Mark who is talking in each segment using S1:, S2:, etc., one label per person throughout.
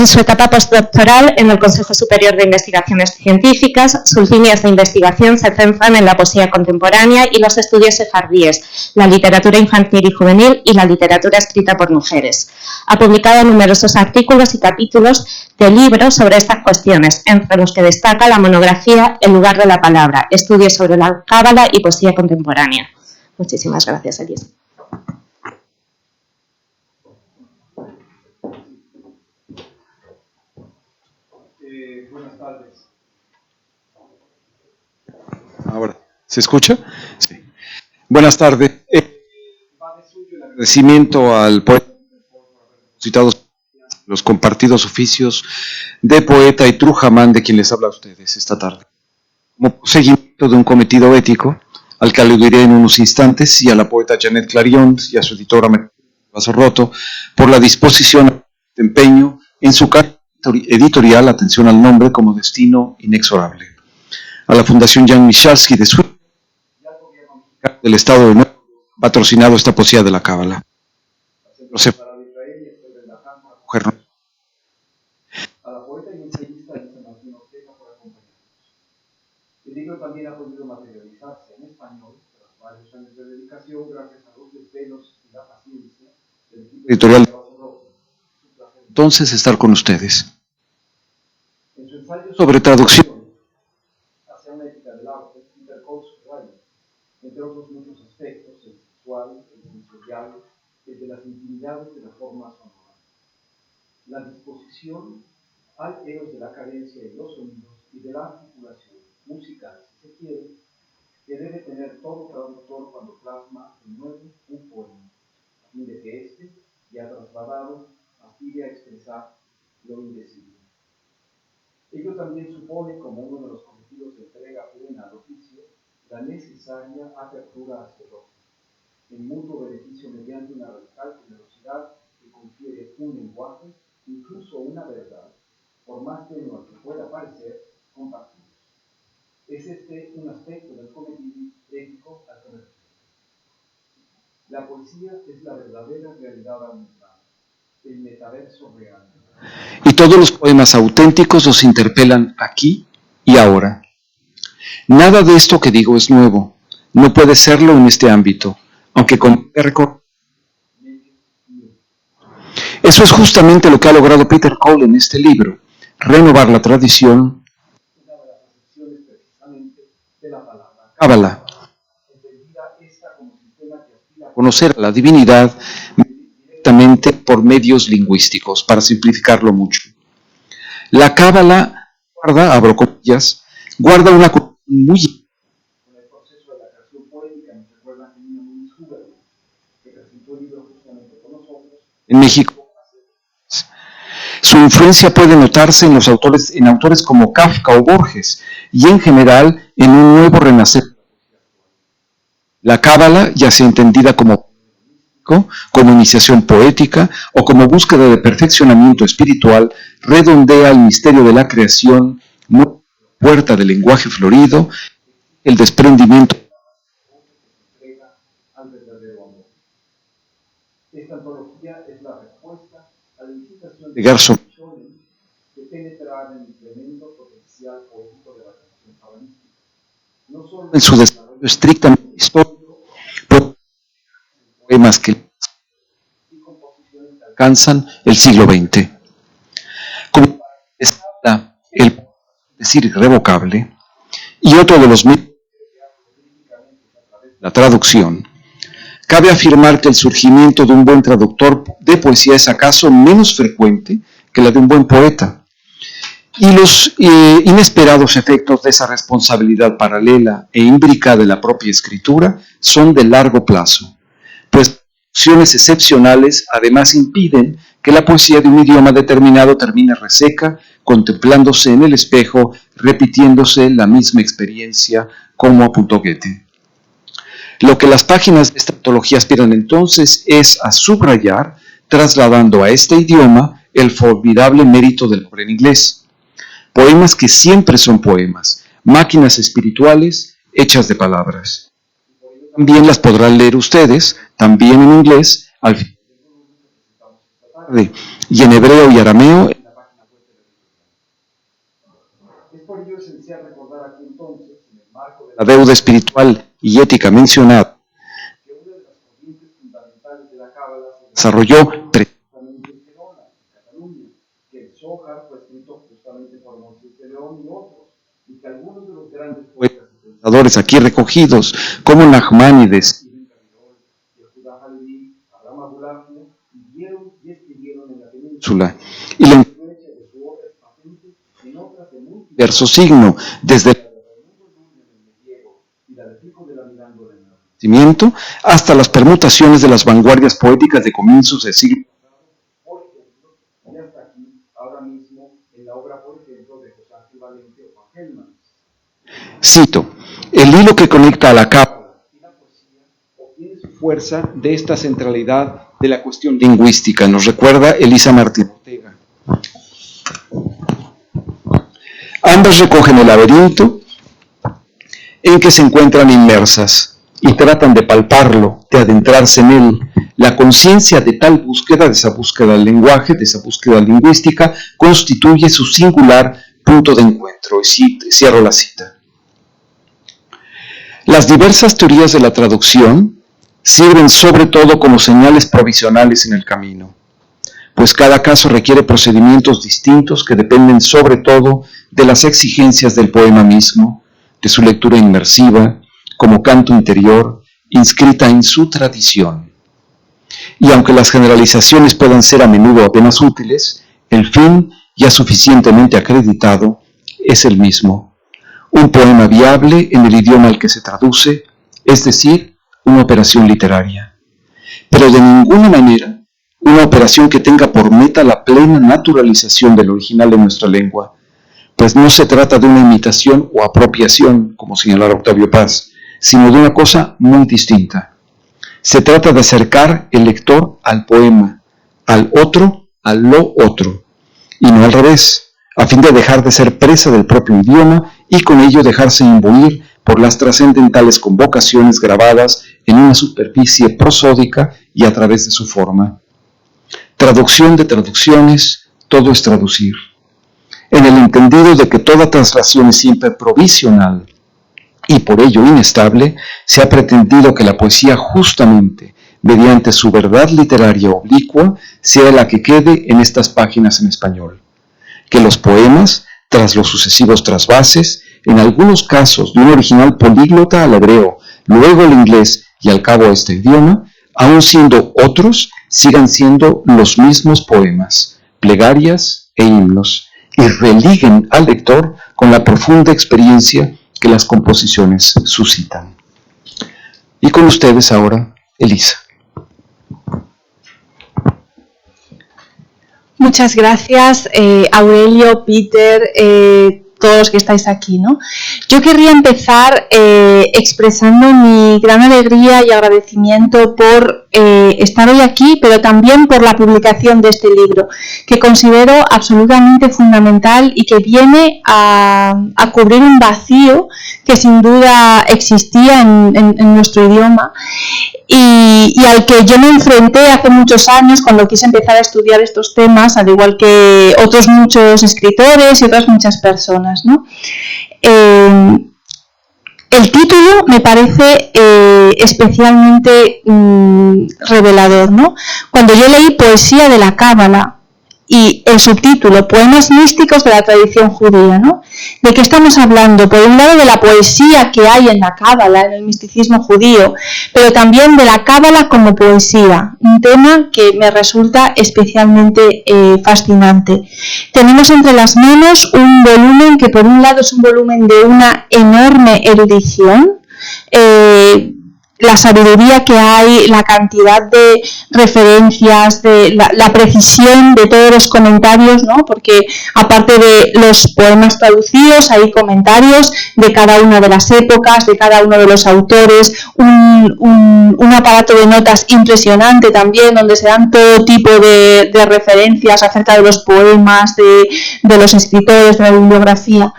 S1: en su etapa postdoctoral en el Consejo Superior de Investigaciones Científicas. Sus líneas de investigación se centran en la poesía contemporánea y los estudios sefardíes, la literatura infantil y juvenil y la literatura escrita por mujeres. Ha publicado numerosos artículos y capítulos de libros sobre estas cuestiones, entre los que destaca la monografía El lugar de la palabra, estudios sobre la cábala y poesía contemporánea. Muchísimas gracias, Elisa.
S2: Buenas tardes. Ahora, ¿se escucha? Sí. Buenas tardes. El agradecimiento al poeta por haber citado los compartidos oficios de poeta y trujamán de quien les habla a ustedes esta tarde. Como seguimiento de un cometido ético, al que aludiré en unos instantes, y a la poeta Janet Clarion y a su editora Vaso Roto, por la disposición de empeño en su carta editorial Atención al nombre como destino inexorable. A la Fundación Jan Michalski de Suecia y al gobierno del Estado de Nueva York, patrocinado esta poesía de la Cábala. Al Centro Sefarad-Israel y estoy relajando a cogernos. A la poeta y ensayista por acompañarnos. El libro también ha podido materializarse en español tras varios años de dedicación gracias a los desvelos y la paciencia del equipo editorial de Vaso Roto. Entonces estar con ustedes. En su ensayo sobre traducción hacia una ética del arte, entre otros muchos aspectos, el sexual, el sensorial, el de las intimidades de la forma sonora. La disposición al eros de la cadencia y los sonidos y de la articulación musical, si se quiere, que debe tener todo traductor cuando plasma de nuevo un poema, a fin de que éste, ya trasladado, aspire a expresar lo indecible. Ello también supone, como uno de los objetivos de entrega plena al oficio, la necesaria apertura hacia el otro, en mutuo beneficio mediante una radical generosidad que confiere un lenguaje, incluso una verdad, por más tenue que pueda parecer, compartidos. Es este un aspecto del cometido ético al que me refiero. La poesía es la verdadera realidad aumentada, el metaverso real. Y todos los poemas auténticos los interpelan aquí y ahora. Nada de esto que digo es nuevo, no puede serlo en este ámbito, aunque con eso es justamente lo que ha logrado Peter Cole en este libro, renovar la tradición, una de las acepciones precisamente de la palabra Cábala, entendida esta como sistema que aspira a conocer a la divinidad directamente por medios lingüísticos, para simplificarlo mucho. La Cábala guarda, abro comillas, guarda una muy con el proceso de la creación poética. Nos recuerdan que que presentó el libro justamente con nosotros en México. Su influencia puede notarse en autores como Kafka o Borges, y en general en un nuevo renacer. La Cábala, ya sea entendida como iniciación poética o como búsqueda de perfeccionamiento espiritual, redondea el misterio de la creación, puerta del lenguaje florido, el desprendimiento al verdadero amor. Esta antología es la respuesta a la incitación de Gershom Scholem de penetrar en el tremendo potencial poético de la tradición cabalística, no solo en su desarrollo estrictamente histórico, pero poemas que y composiciones que alcanzan el siglo XX. Como está el decir irrevocable, y otro de los mitos la traducción, cabe afirmar que el surgimiento de un buen traductor de poesía es acaso menos frecuente que la de un buen poeta, y los inesperados efectos de esa responsabilidad paralela e imbricada de la propia escritura son de largo plazo, pues traducciones excepcionales además impiden que la poesía de un idioma determinado termine reseca, contemplándose en el espejo, repitiéndose la misma experiencia, como apuntó Goethe. Lo que las páginas de esta antología aspiran entonces es a subrayar, trasladando a este idioma el formidable mérito del obra en inglés. Poemas que siempre son poemas, máquinas espirituales hechas de palabras. También las podrán leer ustedes, también en inglés, al final y en hebreo y arameo, en la página la deuda espiritual y ética mencionada, que una de las corrientes fundamentales de la Cábala se desarrolló precisamente en Cataluña, que el Zohar fue escrito justamente por Moisés de León y otros, y que algunos de los grandes poetas y pensadores aquí recogidos, como Nachmanides, vivieron y escribieron en la península, y la influencia de su obra es patente en otras de muy diverso signo, desde hasta las permutaciones de las vanguardias poéticas de comienzos del siglo pasado, por ejemplo, y hasta aquí, ahora mismo, en la obra, por ejemplo, de José Ángel Valente o Gershom. Cito: el hilo que conecta a la cábala y la poesía obtiene su fuerza de esta centralidad de la cuestión lingüística, nos recuerda Elisa Martín Ortega. Ambas recogen el laberinto en que se encuentran inmersas y tratan de palparlo, de adentrarse en él. La conciencia de tal búsqueda, de esa búsqueda del lenguaje, de esa búsqueda lingüística, constituye su singular punto de encuentro. Y cierro la cita. Las diversas teorías de la traducción sirven sobre todo como señales provisionales en el camino, pues cada caso requiere procedimientos distintos que dependen sobre todo de las exigencias del poema mismo, de su lectura inmersiva, como canto interior, inscrita en su tradición. Y aunque las generalizaciones puedan ser a menudo apenas útiles, el fin, ya suficientemente acreditado, es el mismo. Un poema viable en el idioma al que se traduce, es decir, una operación literaria. Pero de ninguna manera una operación que tenga por meta la plena naturalización del original de nuestra lengua, pues no se trata de una imitación o apropiación, como señalara Octavio Paz, sino de una cosa muy distinta. Se trata de acercar el lector al poema, al otro, a lo otro, y no al revés, a fin de dejar de ser presa del propio idioma y con ello dejarse imbuir por las trascendentales convocaciones grabadas en una superficie prosódica y a través de su forma. Traducción de traducciones, todo es traducir. En el entendido de que toda traslación es siempre provisional, y por ello inestable, se ha pretendido que la poesía justamente, mediante su verdad literaria oblicua, sea la que quede en estas páginas en español. Que los poemas, tras los sucesivos trasvases, en algunos casos de un original políglota al hebreo, luego al inglés y al cabo a este idioma, aun siendo otros, sigan siendo los mismos poemas, plegarias e himnos, y religuen al lector con la profunda experiencia que las composiciones suscitan. Y con ustedes ahora, Elisa.
S3: Muchas gracias, Aurelio, Peter, todos los que estáis aquí, ¿no? Yo querría empezar expresando mi gran alegría y agradecimiento por estar hoy aquí, pero también por la publicación de este libro, que considero absolutamente fundamental y que viene a cubrir un vacío que sin duda existía en nuestro idioma y al que yo me enfrenté hace muchos años cuando quise empezar a estudiar estos temas, al igual que otros muchos escritores y otras muchas personas, ¿no? El título me parece especialmente revelador, ¿no? Cuando yo leí Poesía de la Cábala y el subtítulo, Poemas místicos de la tradición judía, ¿no? ¿De qué estamos hablando? Por un lado de la poesía que hay en la Cábala, en el misticismo judío, pero también de la Cábala como poesía, un tema que me resulta especialmente fascinante. Tenemos entre las manos un volumen que por un lado es un volumen de una enorme erudición, la sabiduría que hay, la cantidad de referencias, de la precisión de todos los comentarios, ¿no? Porque aparte de los poemas traducidos, hay comentarios de cada una de las épocas, de cada uno de los autores, un aparato de notas impresionante también, donde se dan todo tipo de referencias acerca de los poemas, de los escritores, de la bibliografía.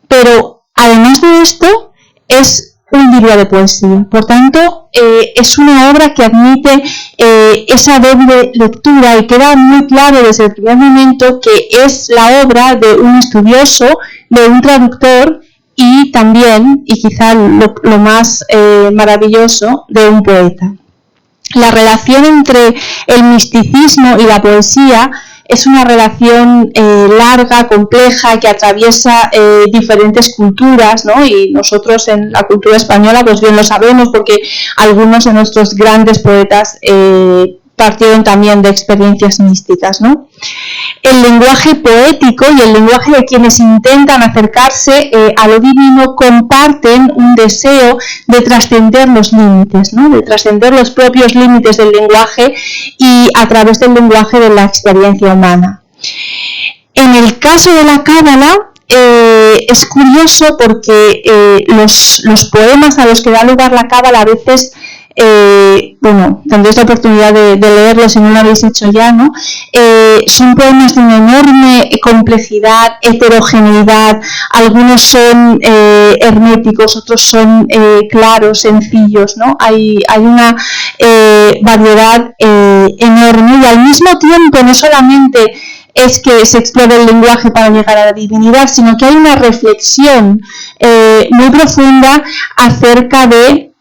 S3: Pero además de esto, es un libro de poesía. Por tanto, es una obra que admite esa doble lectura y queda muy claro desde el primer momento que es la obra de un estudioso, de un traductor y también, y quizá lo más maravilloso, de un poeta. La relación entre el misticismo y la poesía es una relación larga, compleja, que atraviesa diferentes culturas, ¿no? Y nosotros en la cultura española pues bien lo sabemos, porque algunos de nuestros grandes poetas partieron también de experiencias místicas, ¿no? El lenguaje poético y el lenguaje de quienes intentan acercarse a lo divino comparten un deseo de trascender los límites, ¿no? De trascender los propios límites del lenguaje y a través del lenguaje de la experiencia humana. En el caso de la Cábala, es curioso porque los poemas a los que da lugar la Cábala a veces, bueno, tendréis la oportunidad de leerlos si no lo habéis hecho ya, ¿no? Son poemas de una enorme complejidad, heterogeneidad. Algunos son herméticos, otros son claros, sencillos, ¿no? Hay una variedad enorme, y al mismo tiempo no solamente es que se explora el lenguaje para llegar a la divinidad, sino que hay una reflexión muy profunda acerca de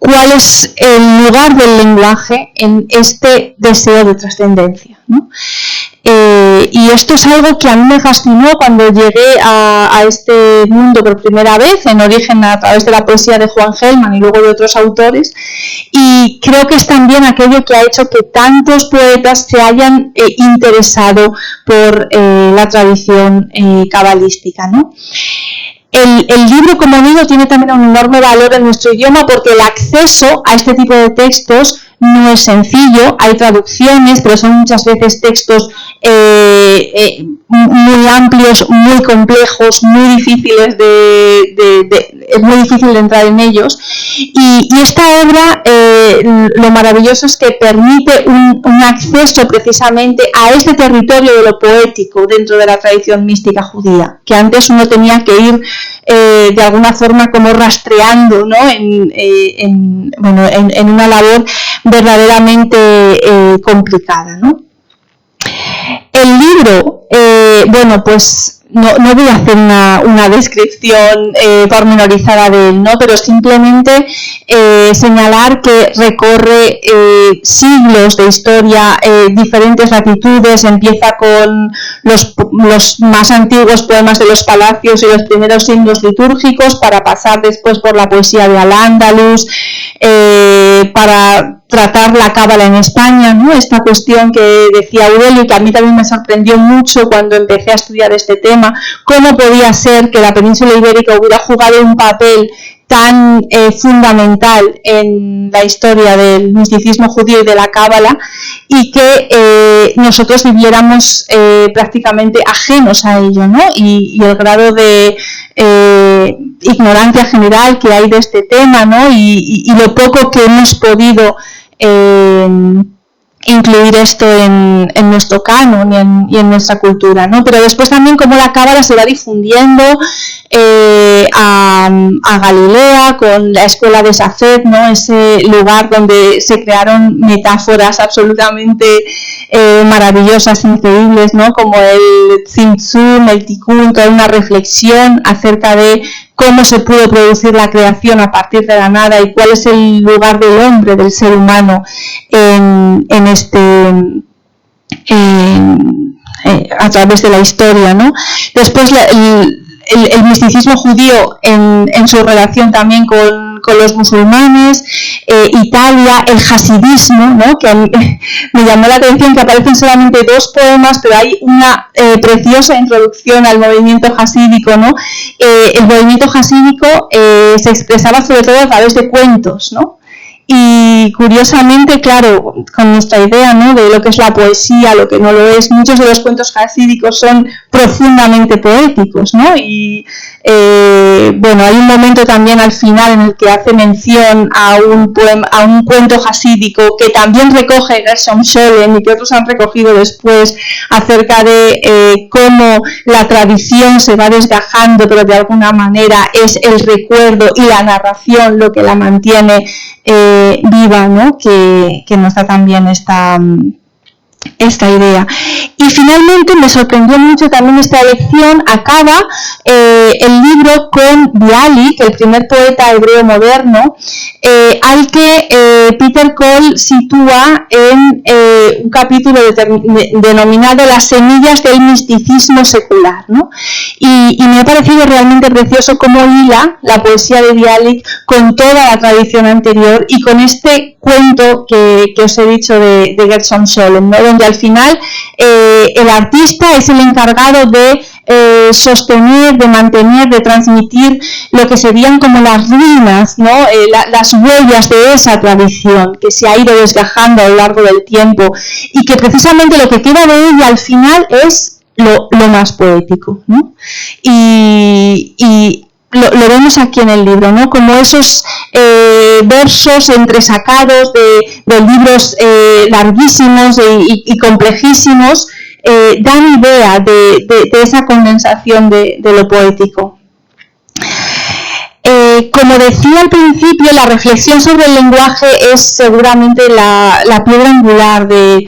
S3: cuál es el lugar del lenguaje en este deseo de trascendencia, ¿no? Y esto es algo que a mí me fascinó cuando llegué a este mundo por primera vez, en origen a través de la poesía de Juan Gelman y luego de otros autores, y creo que es también aquello que ha hecho que tantos poetas se hayan interesado por la tradición cabalística, ¿no? El libro, como digo, tiene también un enorme valor en nuestro idioma porque el acceso a este tipo de textos no es sencillo. Hay traducciones, pero son muchas veces textos muy amplios, muy complejos, muy difíciles es muy difícil de entrar en ellos. Y esta obra, lo maravilloso es que permite un acceso precisamente a este territorio de lo poético dentro de la tradición mística judía, que antes uno tenía que ir de alguna forma como rastreando, ¿no? en una labor verdaderamente complicada, ¿no? El libro, bueno, pues no voy a hacer una descripción pormenorizada de él, ¿no? Pero simplemente señalar que recorre siglos de historia, diferentes latitudes. Empieza con los más antiguos poemas de los palacios y los primeros himnos litúrgicos, para pasar después por la poesía de Al-Ándalus, para tratar la Cábala en España, ¿no? Esta cuestión que decía Aurelio, y que a mí también me sorprendió mucho cuando empecé a estudiar este tema, cómo podía ser que la península ibérica hubiera jugado un papel tan fundamental en la historia del misticismo judío y de la Cábala, y que nosotros viviéramos prácticamente ajenos a ello, ¿no? Y el grado de ignorancia general que hay de este tema, ¿no? Y lo poco que hemos podido incluir esto en nuestro canon y en nuestra cultura, ¿no? Pero después también cómo la Cábala se va difundiendo a Galilea con la escuela de Safed, ¿no? Ese lugar donde se crearon metáforas absolutamente maravillosas, increíbles, ¿no? Como el Tzimtzum, el Tikkun, toda una reflexión acerca de cómo se pudo producir la creación a partir de la nada y cuál es el lugar del hombre, del ser humano a través de la historia, ¿no? Después el misticismo judío en su relación también con los musulmanes, Italia, el hasidismo, ¿no? Que a mí me llamó la atención que aparecen solamente 2 poemas, pero hay una preciosa introducción al movimiento hasídico, ¿no? El movimiento hasídico se expresaba sobre todo a través de cuentos, ¿no? Y curiosamente, claro, con nuestra idea, ¿no? De lo que es la poesía, lo que no lo es, muchos de los cuentos hasídicos son profundamente poéticos, ¿no? Y bueno, hay un momento también al final en el que hace mención a un cuento hasídico que también recoge Gershom Scholem y que otros han recogido después, acerca de cómo la tradición se va desgajando, pero de alguna manera es el recuerdo y la narración lo que la mantiene viva, ¿no? Que nos da también esta idea. Y finalmente me sorprendió mucho también esta elección. Acaba el libro con Bialik, el primer poeta hebreo moderno, al que Peter Cole sitúa en un capítulo denominado Las semillas del misticismo secular, ¿no? Y me ha parecido realmente precioso cómo hila la poesía de Bialik con toda la tradición anterior y con este cuento que os he dicho de Gershom Scholem, ¿no? Donde al final el artista es el encargado de sostener, de mantener, de transmitir lo que serían como las ruinas, ¿no? Las huellas de esa tradición que se ha ido desgajando a lo largo del tiempo y que precisamente lo que queda de ella al final es lo más poético, ¿no? Y lo vemos aquí en el libro, ¿no? Como esos versos entresacados de libros larguísimos y complejísimos dan idea de esa condensación de lo poético. Como decía al principio, la reflexión sobre el lenguaje es seguramente la piedra angular de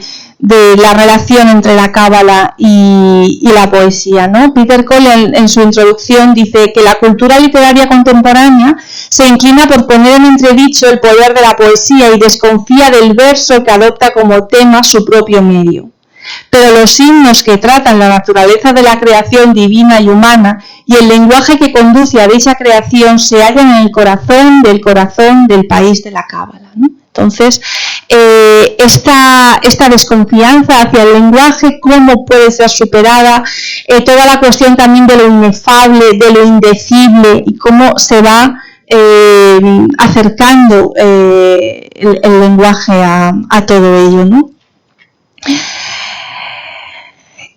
S3: la relación entre la cábala y la poesía, ¿no? Peter Cole en su introducción dice que la cultura literaria contemporánea se inclina por poner en entredicho el poder de la poesía y desconfía del verso que adopta como tema su propio medio. Pero los himnos que tratan la naturaleza de la creación divina y humana y el lenguaje que conduce a dicha creación se hallan en el corazón del país de la cábala, ¿no? Entonces, esta desconfianza hacia el lenguaje, cómo puede ser superada, toda la cuestión también de lo inefable, de lo indecible y cómo se va acercando el lenguaje a todo ello, ¿no?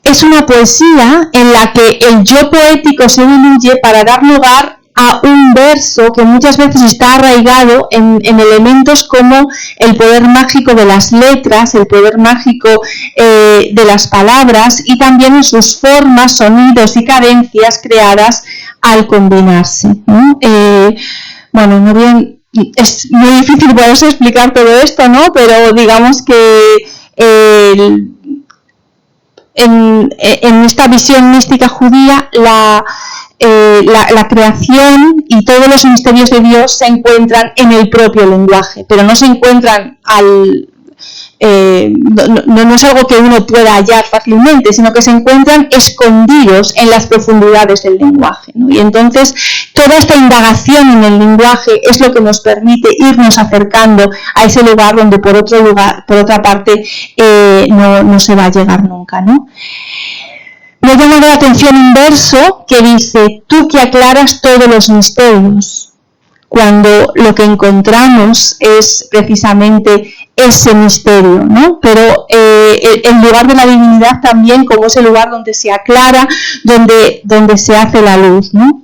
S3: Es una poesía en la que el yo poético se diluye para dar lugar a un verso que muchas veces está arraigado en elementos como el poder mágico de las letras, el poder mágico de las palabras y también en sus formas, sonidos y cadencias creadas al combinarse, ¿no? Es muy difícil poderse explicar todo esto, ¿no? Pero digamos que en esta visión mística judía la creación y todos los misterios de Dios se encuentran en el propio lenguaje, pero no se encuentran no es algo que uno pueda hallar fácilmente, sino que se encuentran escondidos en las profundidades del lenguaje, ¿no? Y entonces toda esta indagación en el lenguaje es lo que nos permite irnos acercando a ese lugar donde por otra parte no se va a llegar nunca, ¿no? Me ha llamado la atención un verso que dice: tú que aclaras todos los misterios, cuando lo que encontramos es precisamente ese misterio, ¿no? Pero el lugar de la divinidad también como ese lugar donde se aclara, donde se hace la luz, ¿no?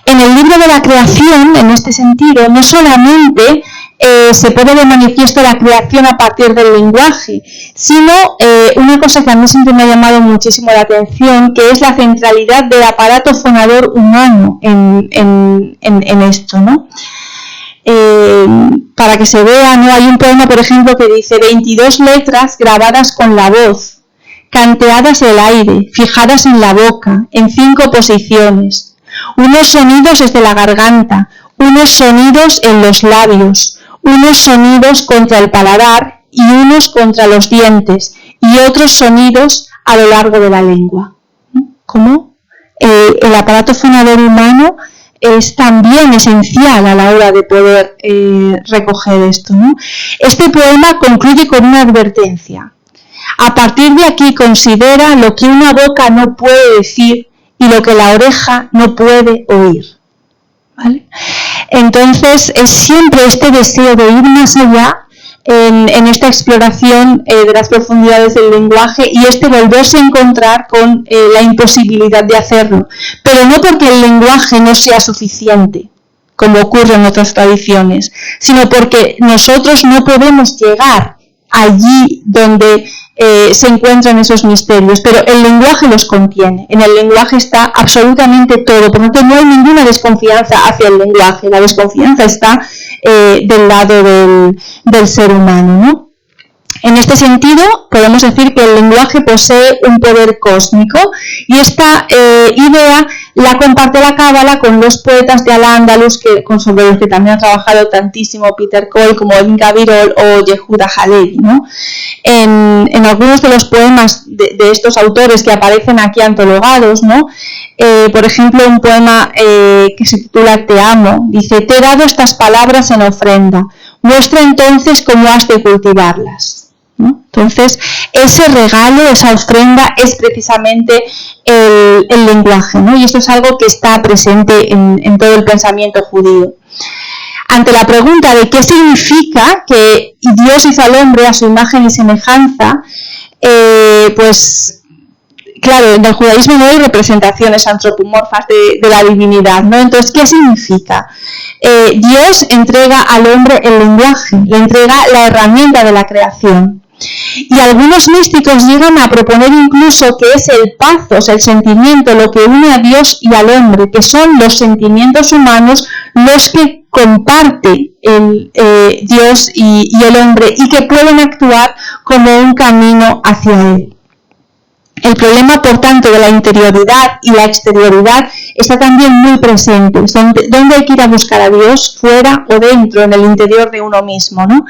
S3: En el libro de la creación, en este sentido, no solamente se pone de manifiesto la creación a partir del lenguaje, sino una cosa que a mí siempre me ha llamado muchísimo la atención, que es la centralidad del aparato fonador humano en esto, ¿no? Para que se vea, ¿no? Hay un poema, por ejemplo, que dice 22 letras grabadas con la voz, canteadas del aire, fijadas en la boca, en 5 posiciones, unos sonidos desde la garganta, unos sonidos en los labios, unos sonidos contra el paladar y unos contra los dientes y otros sonidos a lo largo de la lengua. ¿Cómo? El aparato fonador humano es también esencial a la hora de poder recoger esto, ¿no? Este poema concluye con una advertencia. A partir de aquí considera lo que una boca no puede decir y lo que la oreja no puede oír, ¿vale? Entonces es siempre este deseo de ir más allá en esta exploración de las profundidades del lenguaje y volverse a encontrar con la imposibilidad de hacerlo, pero no porque el lenguaje no sea suficiente, como ocurre en otras tradiciones, sino porque nosotros no podemos llegar allí donde se encuentran esos misterios, pero el lenguaje los contiene. En el lenguaje está absolutamente todo, por lo tanto no hay ninguna desconfianza hacia el lenguaje, la desconfianza está del lado del ser humano, ¿no? En este sentido, podemos decir que el lenguaje posee un poder cósmico y esta idea la comparte la Cábala con los poetas de Al-Ándalus, sobre los que también ha trabajado tantísimo Peter Cole, como Ibn Gabirol o Yehuda Halevi, ¿no? En algunos de los poemas de estos autores que aparecen aquí antologados, ¿no? Por ejemplo, un poema que se titula Te amo, dice: te he dado estas palabras en ofrenda, muestra entonces cómo has de cultivarlas, ¿no? Entonces, ese regalo, esa ofrenda es precisamente el lenguaje, ¿no? Y esto es algo que está presente en todo el pensamiento judío. Ante la pregunta de qué significa que Dios hizo al hombre a su imagen y semejanza, pues claro, en el judaísmo no hay representaciones antropomorfas de la divinidad, ¿no? Entonces, ¿qué significa? Dios entrega al hombre el lenguaje, le entrega la herramienta de la creación. Y algunos místicos llegan a proponer incluso que es el pathos, el sentimiento, lo que une a Dios y al hombre, que son los sentimientos humanos los que comparte Dios y el hombre y que pueden actuar como un camino hacia él. El problema, por tanto, de la interioridad y la exterioridad está también muy presente. ¿Dónde hay que ir a buscar a Dios? ¿Fuera o dentro, en el interior de uno mismo, ¿no?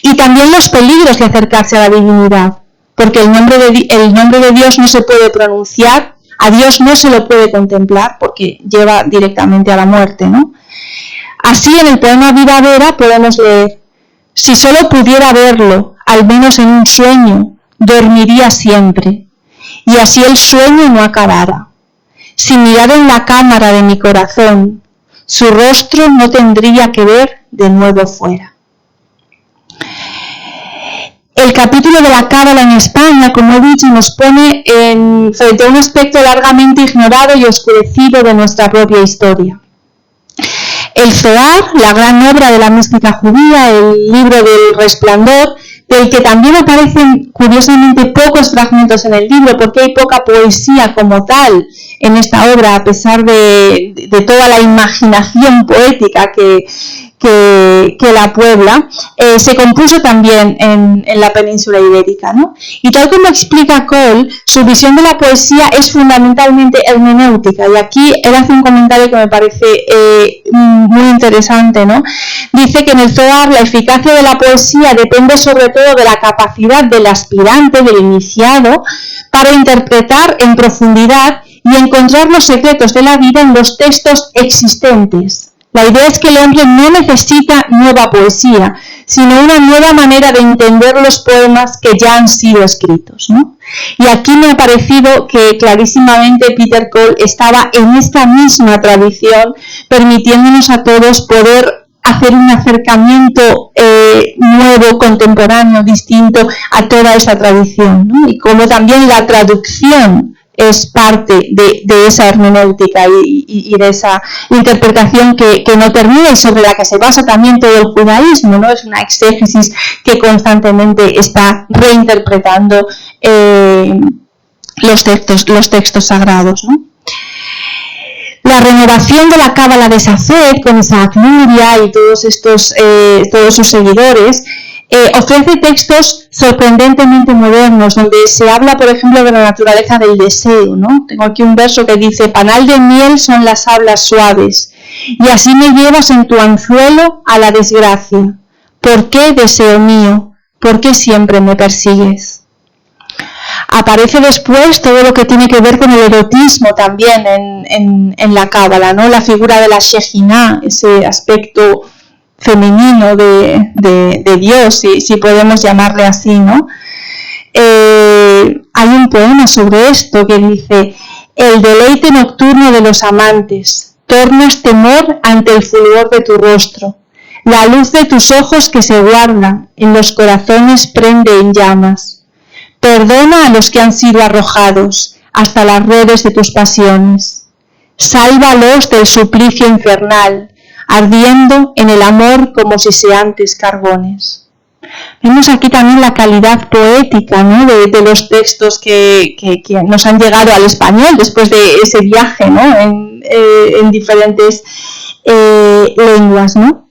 S3: Y también los peligros de acercarse a la divinidad, porque el nombre de Dios no se puede pronunciar, a Dios no se lo puede contemplar, porque lleva directamente a la muerte, ¿no? Así, en el poema Vida Vera podemos leer: si solo pudiera verlo, al menos en un sueño, dormiría siempre. Y así el sueño no acabara. Si mirara en la cámara de mi corazón, su rostro no tendría que ver de nuevo fuera. El capítulo de la Cábala en España, como he dicho, nos pone frente a un aspecto largamente ignorado y oscurecido de nuestra propia historia. El Zohar, la gran obra de la mística judía, el libro del resplandor, del que también aparecen curiosamente pocos fragmentos en el libro, porque hay poca poesía como tal en esta obra, a pesar de toda la imaginación poética que la puebla, se compuso también en la península ibérica, ¿no? Y tal como explica Cole, su visión de la poesía es fundamentalmente hermenéutica, y aquí él hace un comentario que me parece muy interesante, ¿no? Dice que en el Zohar la eficacia de la poesía depende sobre todo de la capacidad del aspirante, del iniciado, para interpretar en profundidad y encontrar los secretos de la vida en los textos existentes. La idea es que el hombre no necesita nueva poesía, sino una nueva manera de entender los poemas que ya han sido escritos, ¿no? Y aquí me ha parecido que clarísimamente Peter Cole estaba en esta misma tradición, permitiéndonos a todos poder hacer un acercamiento nuevo, contemporáneo, distinto a toda esa tradición, ¿no? Y como también la traducción es parte de esa hermenéutica y de esa interpretación que no termina y sobre la que se basa también todo el judaísmo, ¿no? Es una exégesis que constantemente está reinterpretando los textos sagrados, ¿no? La renovación de la Cábala de Safed con Isaac Luria y todos sus seguidores ofrece textos sorprendentemente modernos, donde se habla, por ejemplo, de la naturaleza del deseo, ¿no? Tengo aquí un verso que dice: panal de miel son las hablas suaves, y así me llevas en tu anzuelo a la desgracia. ¿Por qué, deseo mío? ¿Por qué siempre me persigues? Aparece después todo lo que tiene que ver con el erotismo también en la Cábala, ¿no? La figura de la Shejinah, ese aspecto femenino de Dios, si podemos llamarle así, ¿no? Hay un poema sobre esto que dice: el deleite nocturno de los amantes, tornas temor ante el fulgor de tu rostro, la luz de tus ojos que se guarda en los corazones prende en llamas. Perdona a los que han sido arrojados hasta las redes de tus pasiones. Sálvalos del suplicio infernal, ardiendo en el amor como si seantes carbones. Vemos aquí también la calidad poética, ¿no? de los textos que nos han llegado al español después de ese viaje, ¿no? en diferentes lenguas, ¿no?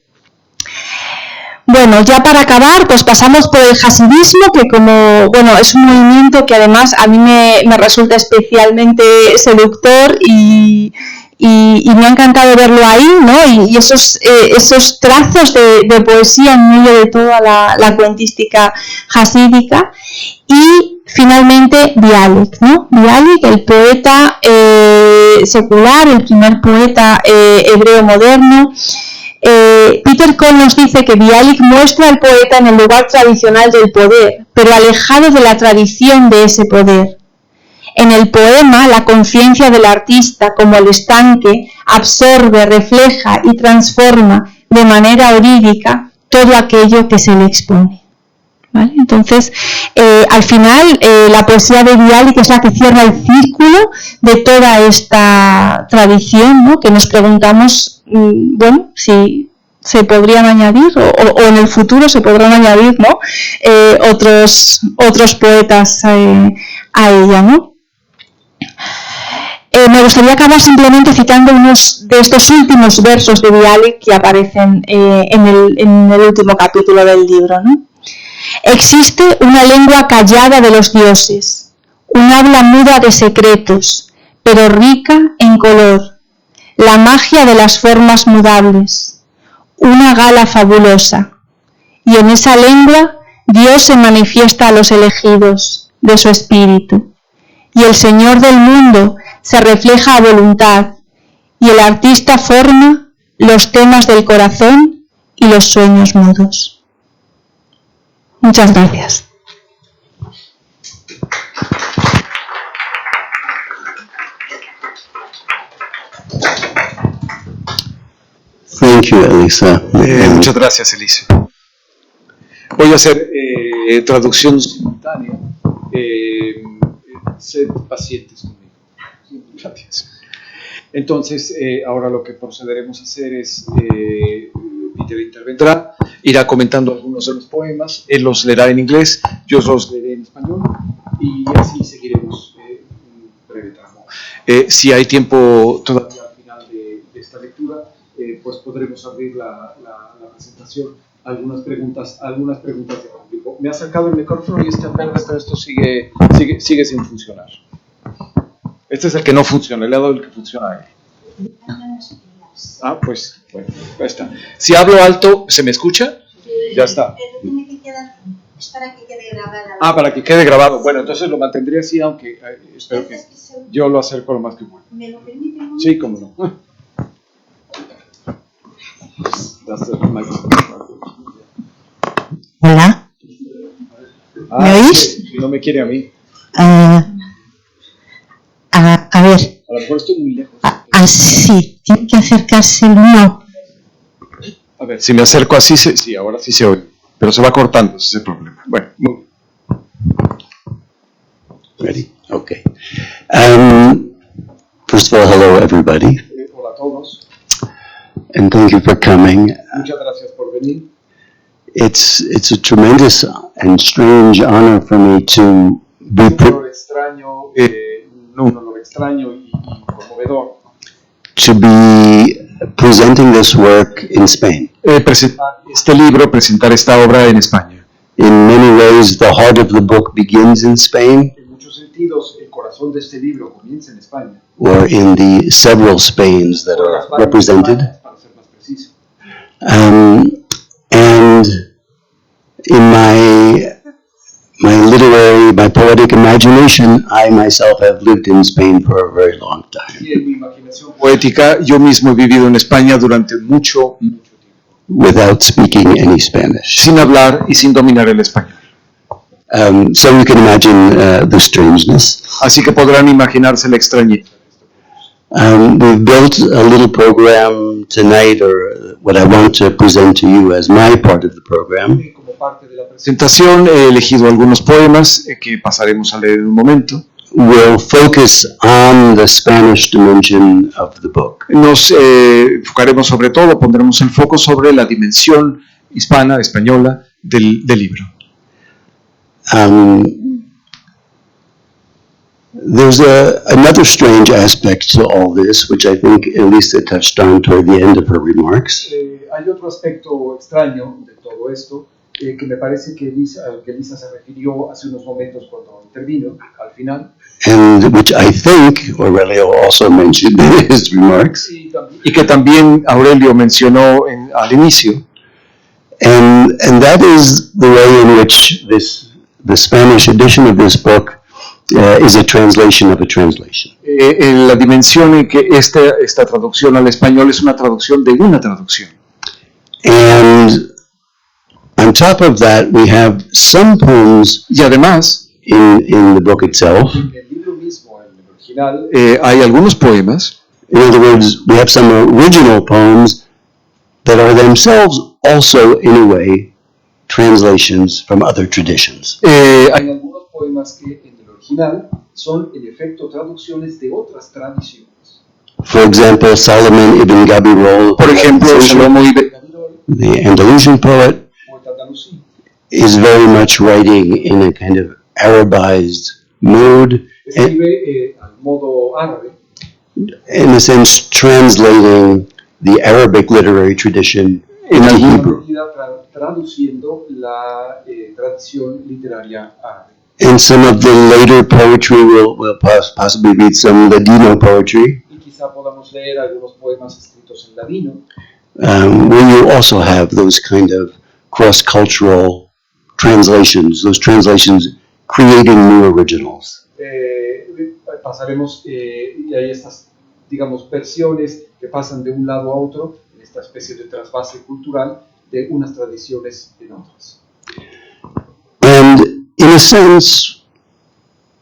S3: Bueno, ya para acabar, pues pasamos por el hasidismo, que como, bueno, es un movimiento que además a mí me resulta especialmente seductor y me ha encantado verlo ahí, ¿no? Y esos trazos de poesía en medio de toda la cuentística hasídica. Y finalmente Bialik, ¿no? Bialik, el poeta secular, el primer poeta hebreo moderno. Peter Cole nos dice que Bialik muestra al poeta en el lugar tradicional del poder, pero alejado de la tradición de ese poder. En el poema, la conciencia del artista, como el estanque, absorbe, refleja y transforma de manera orídica todo aquello que se le expone. ¿Vale? Entonces, al final, la poesía de Bialik es la que cierra el círculo de toda esta tradición, ¿no? Que nos preguntamos, bueno, si se podrían añadir o en el futuro se podrán añadir, ¿no? otros poetas a ella, ¿no? Me gustaría acabar simplemente citando unos de estos últimos versos de Bialik que aparecen en el último capítulo del libro, ¿no? Existe una lengua callada de los dioses, un habla muda de secretos, pero rica en color, la magia de las formas mudables, una gala fabulosa, y en esa lengua Dios se manifiesta a los elegidos de su espíritu, y el Señor del mundo se refleja a voluntad, y el artista forma los temas del corazón y los sueños mudos. Muchas gracias.
S4: Thank you, Elisa.
S2: Muchas gracias, Elisa. Voy a hacer traducción simultánea. Sed pacientes conmigo. Gracias. Entonces, ahora lo que procederemos a hacer es, Peter intervendrá, irá comentando algunos de los poemas, él los leerá en inglés, yo los leeré en español, y así seguiremos un breve tramo. Si hay tiempo todavía al final de esta lectura, pues podremos abrir la presentación. Algunas preguntas de público. Me ha sacado el micrófono y está verde, pero esto sigue sin funcionar. Este es el que no funciona, le he dado el que funciona ahí. Ah, pues, bueno, ahí está. Si hablo alto, ¿se me escucha? Ya está.
S5: Pero tiene que quedar, es para que quede grabado.
S2: Ah, para que quede grabado. Bueno, entonces lo mantendré así, aunque espero que yo lo acerco lo más que pueda.
S5: ¿Me lo permite?
S2: Sí, cómo no.
S5: Hola. ¿Me oís?
S2: Si no me quiere a mí.
S5: A ver.
S2: A lo mejor estoy muy lejos.
S5: Así, tiene que acercarse el uno.
S2: A ver, si me acerco así, sí, ahora sí se oye. Pero se va cortando, ese es el problema. Bueno, muy bien.
S4: Ready? Okay. First of all, hello everybody,
S2: Hola a todos.
S4: and thank you for coming.
S2: Muchas gracias por venir.
S4: It's a tremendous and strange honor for me to be
S2: Un olor extraño, un olor extraño y conmovedor.
S4: to be presenting this work in Spain.
S2: Presentar este libro, presentar esta obra en España.
S4: In many ways, the heart of the book begins in Spain,
S2: En muchos sentidos, el corazón de este libro comienza en España.
S4: or in the several Spains that
S2: Por
S4: are
S2: las varias
S4: represented.
S2: Españas, para ser más preciso.
S4: And in my poetic imagination, I myself have lived in Spain for a very long time,
S2: Y en mi imaginación poética, yo mismo he vivido en España durante mucho tiempo,
S4: without speaking any Spanish.
S2: sin hablar y sin dominar el español.
S4: So you can imagine the strangeness.
S2: Así que podrán imaginarse la extrañeza.
S4: We've built a little program tonight, or what I want to present to you as my part of the program.
S2: Como parte de la presentación, he elegido algunos poemas que pasaremos a leer en un momento.
S4: Will focus on the Spanish dimension of the book.
S2: Nos enfocaremos sobre todo, pondremos el foco sobre la dimensión hispana, española del libro.
S4: There's another strange aspect to all this, which I think Elisa touched on toward the end of her remarks.
S2: Hay otro aspecto extraño de todo esto, que me parece que Elisa se refirió hace unos momentos cuando intervino, al final.
S4: And which I think Aurelio also mentioned in his remarks.
S2: Y que también Aurelio mencionó al inicio.
S4: And that is the way in which the Spanish edition of this book is a translation of a translation.
S2: La dimensión en que esta traducción al español es una traducción de una traducción.
S4: And on top of that, we have some poems,
S2: y además,
S4: in the book itself.
S2: En el libro mismo, en el original, hay algunos poemas.
S4: In other words, we have some original poems that are themselves also, in a way, translations from other traditions.
S2: Hay algunos poemas que en el original son, en efecto, traducciones de otras tradiciones.
S4: For example, Solomon ibn Gabirol,
S2: Por ejemplo, Salomón ibn Gabirol,
S4: the Andalusian poet, is very much writing in a kind of Arabized mood,
S2: escribe al modo árabe,
S4: in a sense translating the Arabic literary tradition into Hebrew.
S2: Traduciendo la tradición literaria árabe.
S4: And some of the later poetry will possibly read some Ladino poetry.
S2: Y quizá podamos leer algunos poemas escritos en ladino.
S4: Where you also have those kind of cross-cultural translations, those translations creating new originals.
S2: Pasaremos y hay estas, digamos, versiones que pasan de un lado a otro, en esta especie de trasvase cultural de unas tradiciones en otras.
S4: And in a sense,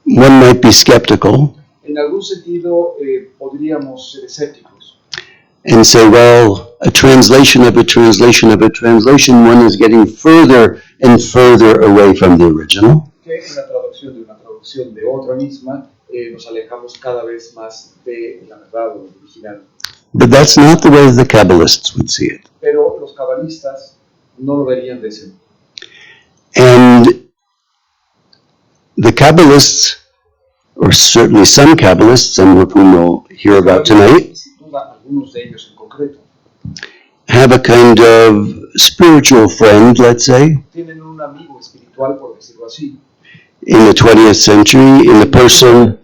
S4: one might be skeptical.
S2: En algún sentido, podríamos ser escépticos.
S4: And say, well, a translation of a translation of a translation, one is getting further and further away from the original.
S2: Que una traducción de otra misma, nos alejamos cada vez más de la verdad o del original.
S4: But that's not the way the Kabbalists would see it.
S2: Pero los cabalistas no lo verían de ese modo.
S4: And the Kabbalists, or certainly some Kabbalists, some of whom we'll hear about tonight,
S2: algunos de ellos en concreto,
S4: have a kind of spiritual friend, let's say,
S2: tienen un amigo espiritual, por decirlo así,
S4: in the 20th century, in the person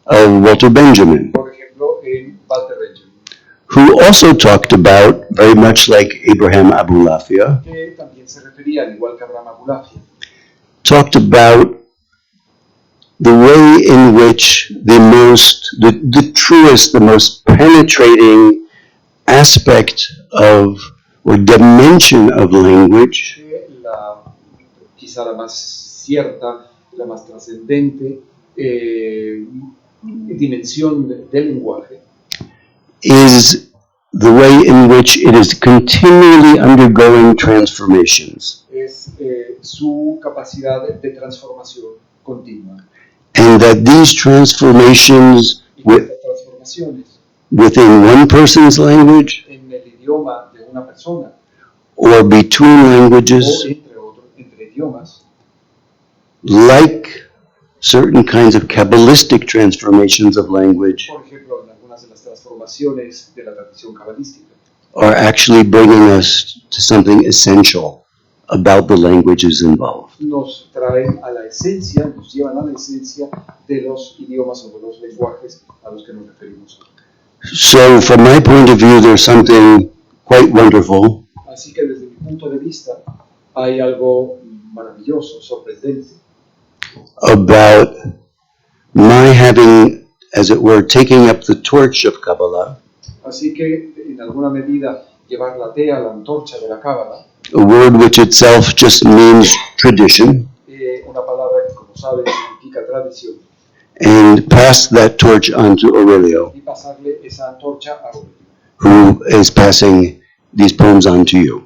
S4: of Walter Benjamin,
S2: por ejemplo, en Walter Benjamin,
S4: who also talked about, very much like Abraham Abulafia,
S2: que también se refería, al igual que Abraham Abulafia,
S4: talked about the way in which the truest, the most penetrating aspect of, or dimension of language,
S2: quizá la más cierta, la más trascendente dimensión del lenguaje,
S4: is the way in which it is continually undergoing transformations.
S2: Es su capacidad de transformación continua.
S4: And that these transformations within one person's language,
S2: en el idioma de una persona,
S4: or between languages,
S2: o entre idiomas,
S4: like certain kinds of Kabbalistic transformations of language,
S2: por ejemplo, en algunas de las transformaciones de la tradición cabalística,
S4: are actually bringing us to something essential about the languages involved.
S2: Nos traen a la esencia, nos llevan a la esencia de los idiomas o de los lenguajes a los que nos referimos.
S4: So, from my point of view, there's something quite wonderful
S2: Así que desde mi punto de vista hay algo maravilloso, sorprendente,
S4: about my having, as it were, taking up the torch of Kabbalah,
S2: así que en alguna medida llevar la tea, la antorcha de la Cábala,
S4: a word which itself just means tradition,
S2: una palabra que, como sabes, significa tradición,
S4: and pass that torch on to Aurelio,
S2: y pasarle esa antorcha a Aurelio,
S4: who is passing these poems on to you.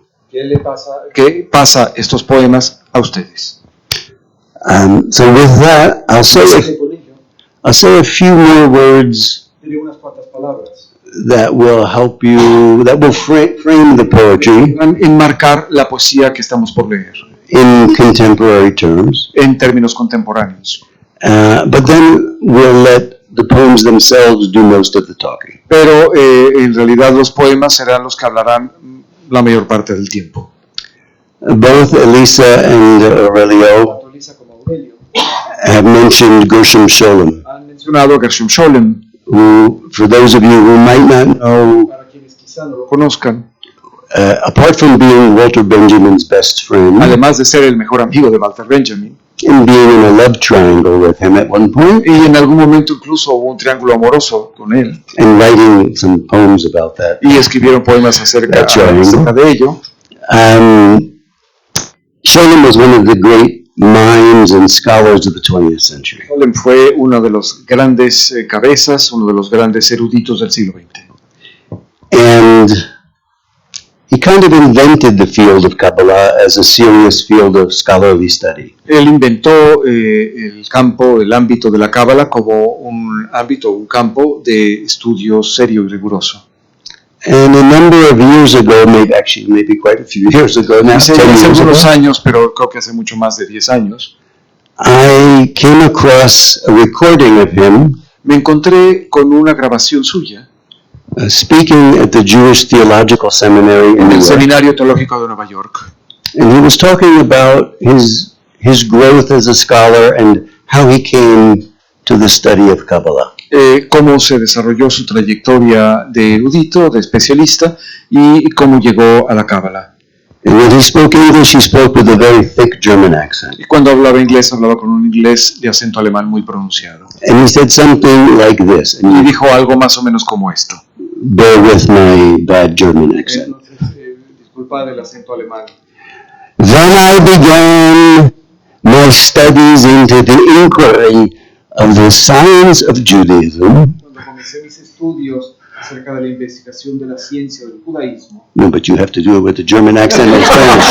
S2: que pasa estos poemas a ustedes.
S4: So with that, I'll say a few more words
S2: Diré unas cuantas palabras
S4: that will help you, that will frame the poetry
S2: van a enmarcar la poesía que estamos por leer
S4: in contemporary terms.
S2: en términos contemporáneos.
S4: But then we'll let the poems themselves do most of the talking.
S2: Pero en realidad los poemas serán los que hablarán la mayor parte del tiempo.
S4: Both Elisa and Aurelio
S2: Tanto Elisa como Aurelio
S4: have mentioned Gershom Scholem,
S2: han mencionado a Gershom Scholem,
S4: who, for those of you who might not know,
S2: para quienes quizá no lo conozcan,
S4: apart from being Walter Benjamin's best friend
S2: además de ser el mejor amigo de Walter Benjamin,
S4: and being in a love triangle with him at one point,
S2: y en algún momento incluso hubo un triángulo amoroso con él,
S4: and writing some poems about that,
S2: y escribieron poemas acerca de ello.
S4: Scholem was one of the great minds and scholars of the 20th century.
S2: Scholem fue uno de los grandes cabezas, uno de los grandes eruditos del siglo XX.
S4: And he kind of invented the field of Cábala as a serious field of scholarly study.
S2: Él inventó el ámbito de la Cábala como un campo de estudio serio y riguroso.
S4: And a number of years ago, maybe quite a few years ago now,
S2: Hace algunos años, pero creo que hace mucho más de 10 años,
S4: I came across a recording of him
S2: me encontré con una grabación suya
S4: speaking at the Jewish Theological Seminary in
S2: en
S4: New
S2: el
S4: York.
S2: Seminario Teológico de Nueva York.
S4: And he was talking about his growth as a scholar and how he came to the study of Cábala.
S2: Cómo se desarrolló su trayectoria de erudito, de especialista, y cómo llegó a la Cábala.
S4: And when he spoke English, he spoke with a very thick German accent.
S2: Y cuando hablaba inglés, hablaba con un inglés de acento alemán muy pronunciado.
S4: And he said something like this,
S2: Y
S4: and
S2: dijo algo más o menos como esto.
S4: bear with my bad German accent.
S2: Entonces, disculpad el acento alemán.
S4: Then I began my studies into the inquiry of the science of Judaism.
S2: Cuando comencé mis estudios acerca de la investigación de la ciencia del judaísmo.
S4: No, but you have to do it with the German accent in Spanish.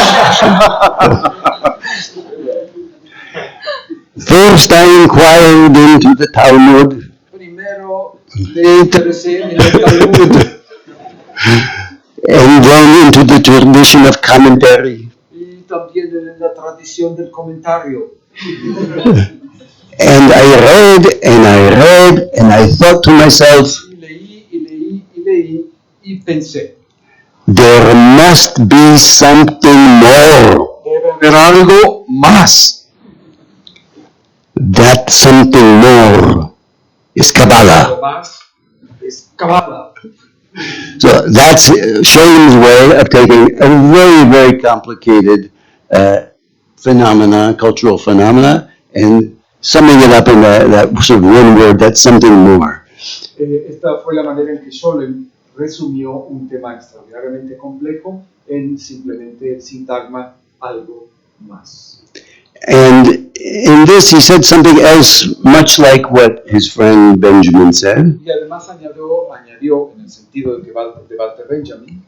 S4: First I inquired into the Talmud,
S2: Primero le interesé en el Talmud
S4: and then into the tradition of commentary.
S2: y también en la tradición del comentario.
S4: And I read and I read and I thought to myself,
S2: Y leí y pensé,
S4: there must be something more.
S2: debe haber algo más.
S4: That something more is Cábala.
S2: Lo más es Cábala.
S4: So that's Scholem's way of taking a very, very complicated cultural phenomena, and summing it up in that sort of one word, that's something more.
S2: Esta fue la manera en que Scholem resumió un tema extraordinariamente complejo en simplemente el sintagma algo más.
S4: And in this he said something else much like what his friend Benjamin said,
S2: Y además añadió en el sentido de Walter Benjamin,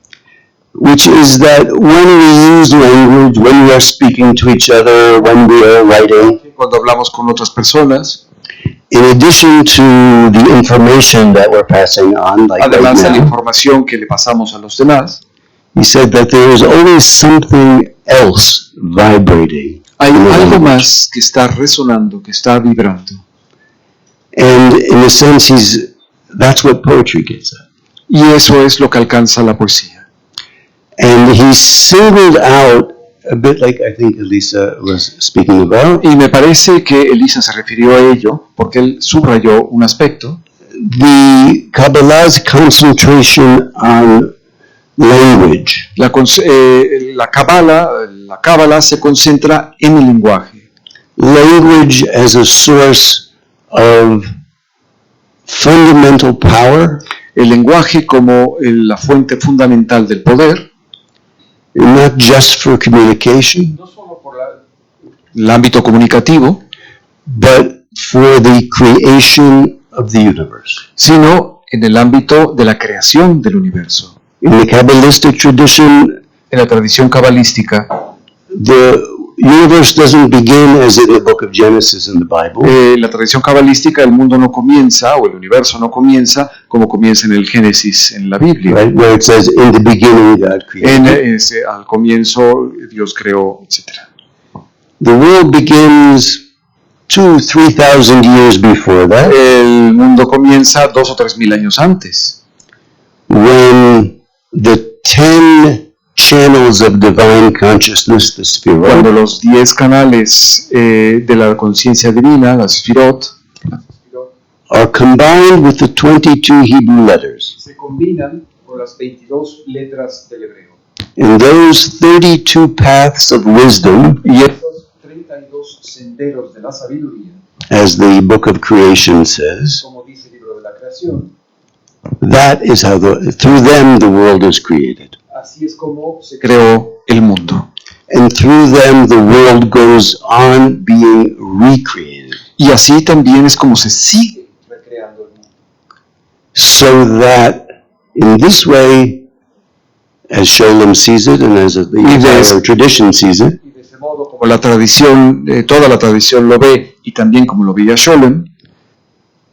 S4: which is that when we use language, when we are speaking to each other, when we are writing,
S2: cuando hablamos con otras personas,
S4: in addition to the information that we're passing on, like
S2: además
S4: right
S2: de la
S4: now,
S2: información que le pasamos a los demás,
S4: he said that there is always something else vibrating.
S2: hay
S4: in the
S2: algo
S4: language.
S2: más que está resonando, que está vibrando.
S4: And in a sense, that's what poetry gets at.
S2: Y eso es lo que alcanza la poesía.
S4: And he singled out, a bit like I think Elisa was speaking about,
S2: Y me parece que Elisa se refirió a ello porque él subrayó un aspecto,
S4: the Kabbalah's concentration on language.
S2: la Cábala se concentra en el lenguaje.
S4: Language as a source of fundamental power,
S2: El lenguaje como la fuente fundamental del poder,
S4: not just for communication,
S2: no solo por el ámbito comunicativo,
S4: but for the creation of the universe.
S2: sino en el ámbito de la creación del universo.
S4: In the Kabbalistic tradition,
S2: En la tradición cabalística,
S4: the universe doesn't begin as in the book of Genesis in the Bible.
S2: la tradición cabalística, el mundo no comienza, o el universo no comienza, como comienza en el Génesis, en la Biblia.
S4: Right, where it says, in the beginning God created.
S2: Al comienzo Dios creó, etc.
S4: The world begins 2,000-3,000 years before that,
S2: El mundo comienza 2 o 3 mil años antes,
S4: when the 10 channels of divine consciousness, the
S6: Cuando
S4: Sefirot,
S6: los 10 canales de la conciencia divina, las Sefirot,
S4: are combined with the 22 Hebrew letters.
S2: se combinan con las 22 letras del hebreo.
S4: And those 32 paths of wisdom,
S2: Y estos 32 senderos de la sabiduría,
S4: as the book of creation says,
S2: como dice el libro de la creación,
S4: that is how through them the world is created.
S2: así es como se
S6: creó el mundo.
S4: And through them the world goes on being recreated.
S6: Y así también es como se sigue
S2: recreando el mundo.
S4: So that in this way, as Scholem sees it and as the entire tradition sees it,
S2: Y de ese modo,
S6: como la tradición, toda la tradición lo ve, y también como lo veía Scholem,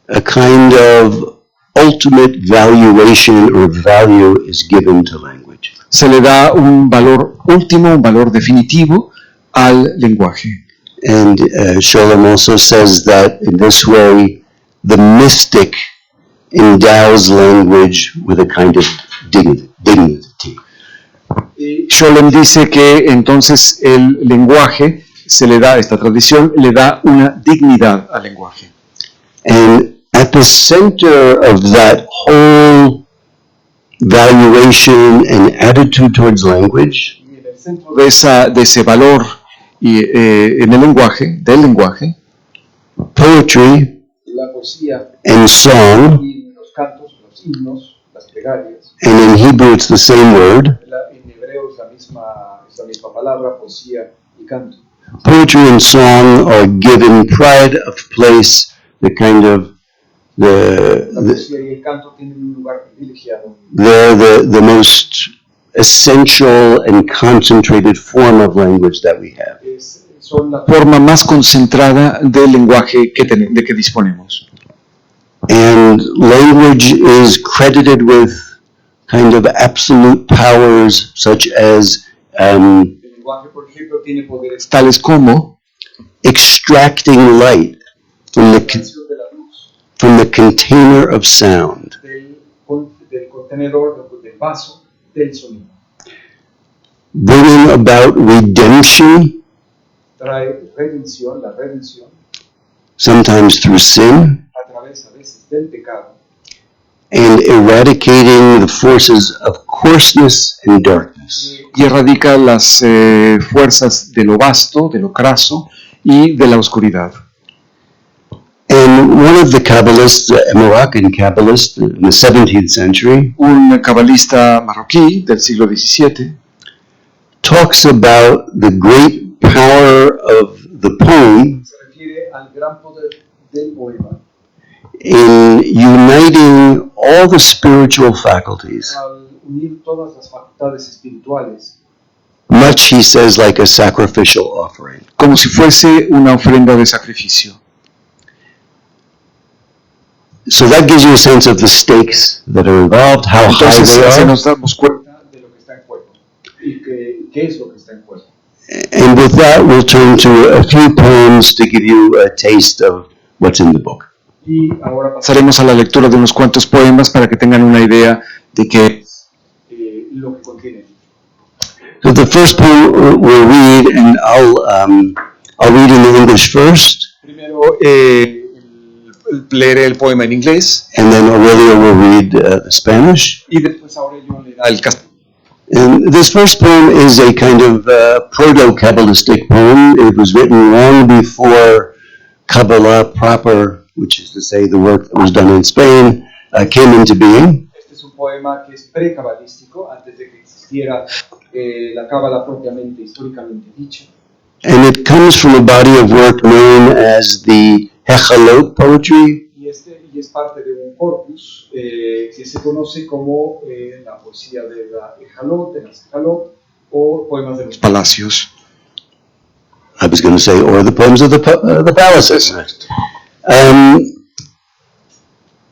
S4: a kind of ultimate valuation or value is given to language.
S6: se le da un valor último, un valor definitivo al lenguaje.
S4: And Scholem also says that in this way, the mystic endows language with a kind of dignity.
S6: Scholem dice que entonces el lenguaje se le da, esta tradición le da una dignidad al lenguaje.
S4: And at the center of that whole valuation and attitude towards language
S2: y en el centro
S6: De ese valor y, en el lenguaje, del lenguaje,
S4: poetry
S2: la poesía
S4: and song,
S2: y los cantos, los himnos, las plegarias,
S4: and in Hebrew it's the same word,
S2: en hebreo es la misma palabra, poesía y canto.
S4: poetry and song are given pride of place, the kind of
S2: La
S4: the
S2: poesía y el canto tienen un lugar privilegiado.
S4: they're the most essential and concentrated form of language that we have.
S2: Son la
S6: forma más concentrada del lenguaje de que disponemos.
S4: And language is credited with kind of absolute powers such as
S2: el lenguaje, por ejemplo, tiene poderes
S6: Tales como
S4: extracting light from
S2: de
S4: the
S2: la luz,
S4: from the container of sound,
S2: del contenedor, del vaso, del sonido.
S4: bringing about redemption,
S2: Trae redención, la redención,
S4: sometimes through sin,
S2: a través a veces del pecado,
S4: and eradicating the forces of coarseness and darkness.
S6: y erradica las fuerzas de lo vasto, de lo craso y de la oscuridad.
S4: And one of the Kabbalists, a Moroccan Kabbalist in the 17th century,
S6: Un cabalista marroquí del siglo XVII
S4: talks about the great power of the poem
S2: se refiere al gran poder del poema,
S4: in uniting all the spiritual faculties,
S2: al unir todas las facultades espirituales,
S4: much, he says, like a sacrificial offering.
S6: como si fuese una ofrenda de sacrificio.
S4: So that gives you a sense of the stakes that are involved, how high
S6: Entonces
S4: they
S6: así
S4: are.
S6: nos damos cuenta
S2: de lo que está en juego y qué es lo que está en juego.
S4: And with that, we'll turn to a few poems to give you a taste of what's in the book.
S2: Y ahora
S6: pasaremos a la lectura de unos cuantos poemas para que tengan una idea de qué
S2: lo que contiene.
S4: So the first poem we'll read, and I'll read in the English first,
S6: Primero leeré el poema en inglés
S4: and then Aurelio will read the Spanish.
S2: Y después Aurelio le da
S6: el castellano.
S4: And this first poem is a kind of proto-Kabbalistic poem. It was written long before Cábala proper, which is to say the work that was done in Spain, came into being.
S2: Este es un poema que es pre-cabalístico, antes de que existiera la cábala propiamente, históricamente dicha.
S4: And it comes from a body of work known as the Hechalot poetry,
S2: Y es parte de un corpus que se conoce como la poesía de la Jalot, de las Jalot, o poemas de los
S6: Palacios.
S4: I was going to say, or the poems of the palaces.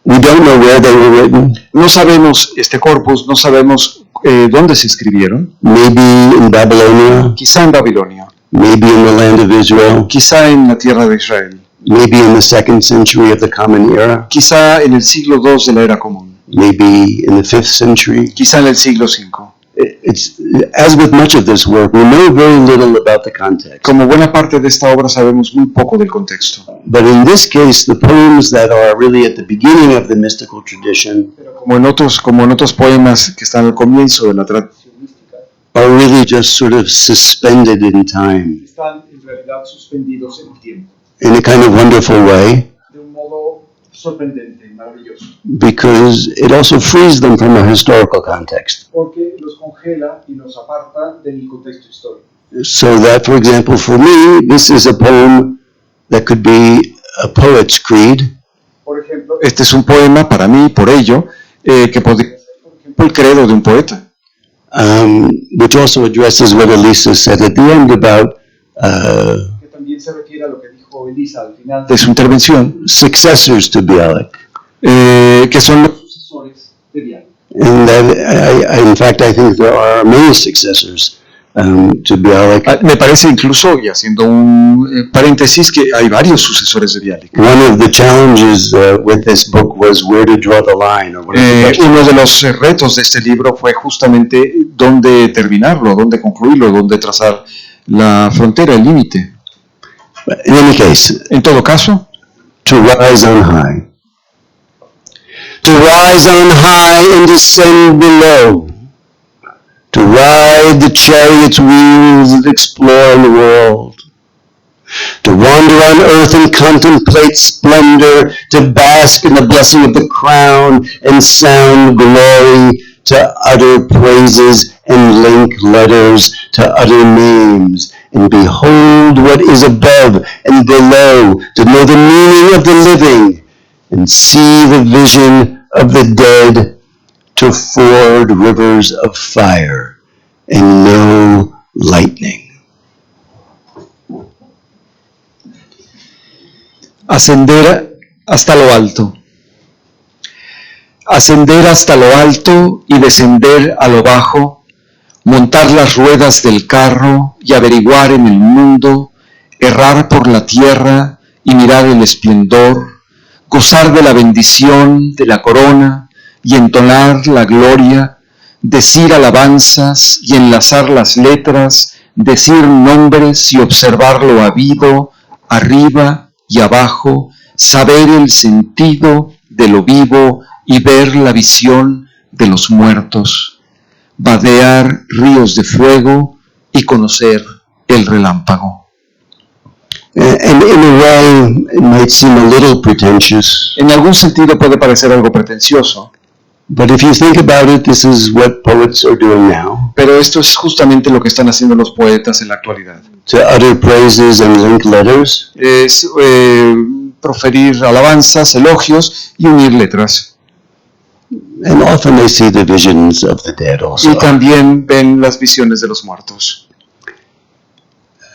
S4: We don't know where they were written.
S6: No sabemos este corpus, no sabemos dónde se escribieron.
S4: Maybe in Babylonia,
S6: Quizá en Babilonia,
S4: maybe in the land of Israel,
S6: quizá en la tierra de Israel,
S4: maybe in the 2nd century of the Common Era,
S6: quizá en el siglo II de la era común,
S4: maybe in the 5th century.
S6: quizá en el siglo V.
S4: it's, as with much of this work, we know very little about the context.
S6: Como buena parte de esta obra sabemos muy poco del contexto.
S4: But in this case, the poems that are really at the beginning of the mystical tradition
S6: Como en otros poemas que están al comienzo de la tradición mística,
S4: are really just sort of suspended in time
S2: están en realidad suspendidos en el tiempo,
S4: in a kind of wonderful way,
S2: de un modo sorprendente, maravilloso,
S4: because it also frees them from a historical context.
S2: porque los congela y los aparta del contexto histórico.
S4: So that, for example, for me, this is a poem that could be a poet's creed,
S2: Por ejemplo,
S6: este es un poema para mí, por ello, que podría ser, por ejemplo, el credo de un poeta.
S4: which also addresses what Elisa said at the end about
S2: que también se refiere a lo que dijo Elisa al final
S6: De su intervención,
S4: successors to Bialik.
S6: que son los
S2: sucesores de Bialik.
S4: And that, in fact, I think there are many successors to Bialik.
S6: Me parece incluso, y haciendo un paréntesis, que hay varios sucesores de Bialik.
S4: One of the challenges with this book was where to draw the line. Or what is the
S6: Uno de los retos de este libro fue justamente dónde terminarlo, dónde concluirlo, dónde trazar la frontera, el límite.
S4: In any case,
S6: En todo caso,
S4: to rise on high. To rise on high and descend below. To ride the chariot's wheels that explore the world. To wander on earth and contemplate splendor. To bask in the blessing of the crown and sound glory. To utter praises and link letters. To utter names and behold what is above and below. To know the meaning of the living and see the vision of the dead. To ford rivers of fire and know lightning.
S6: ascender hasta lo alto. Ascender hasta lo alto y descender a lo bajo, montar las ruedas del carro y averiguar en el mundo, errar por la tierra y mirar el esplendor, gozar de la bendición de la corona y entonar la gloria, decir alabanzas y enlazar las letras, decir nombres y observar lo habido, arriba y abajo, saber el sentido de lo vivo y ver la visión de los muertos, vadear ríos de fuego y conocer el relámpago.
S4: And in a way, it might seem a little pretentious,
S6: En algún sentido puede parecer algo pretencioso,
S4: but if you think about it, this is what poets are doing now.
S6: pero esto es justamente lo que están haciendo los poetas en la actualidad.
S4: To utter praises and link letters,
S6: Es proferir alabanzas, elogios y unir letras.
S4: and often they see the visions of the dead also.
S6: Y también ven las visiones de los muertos.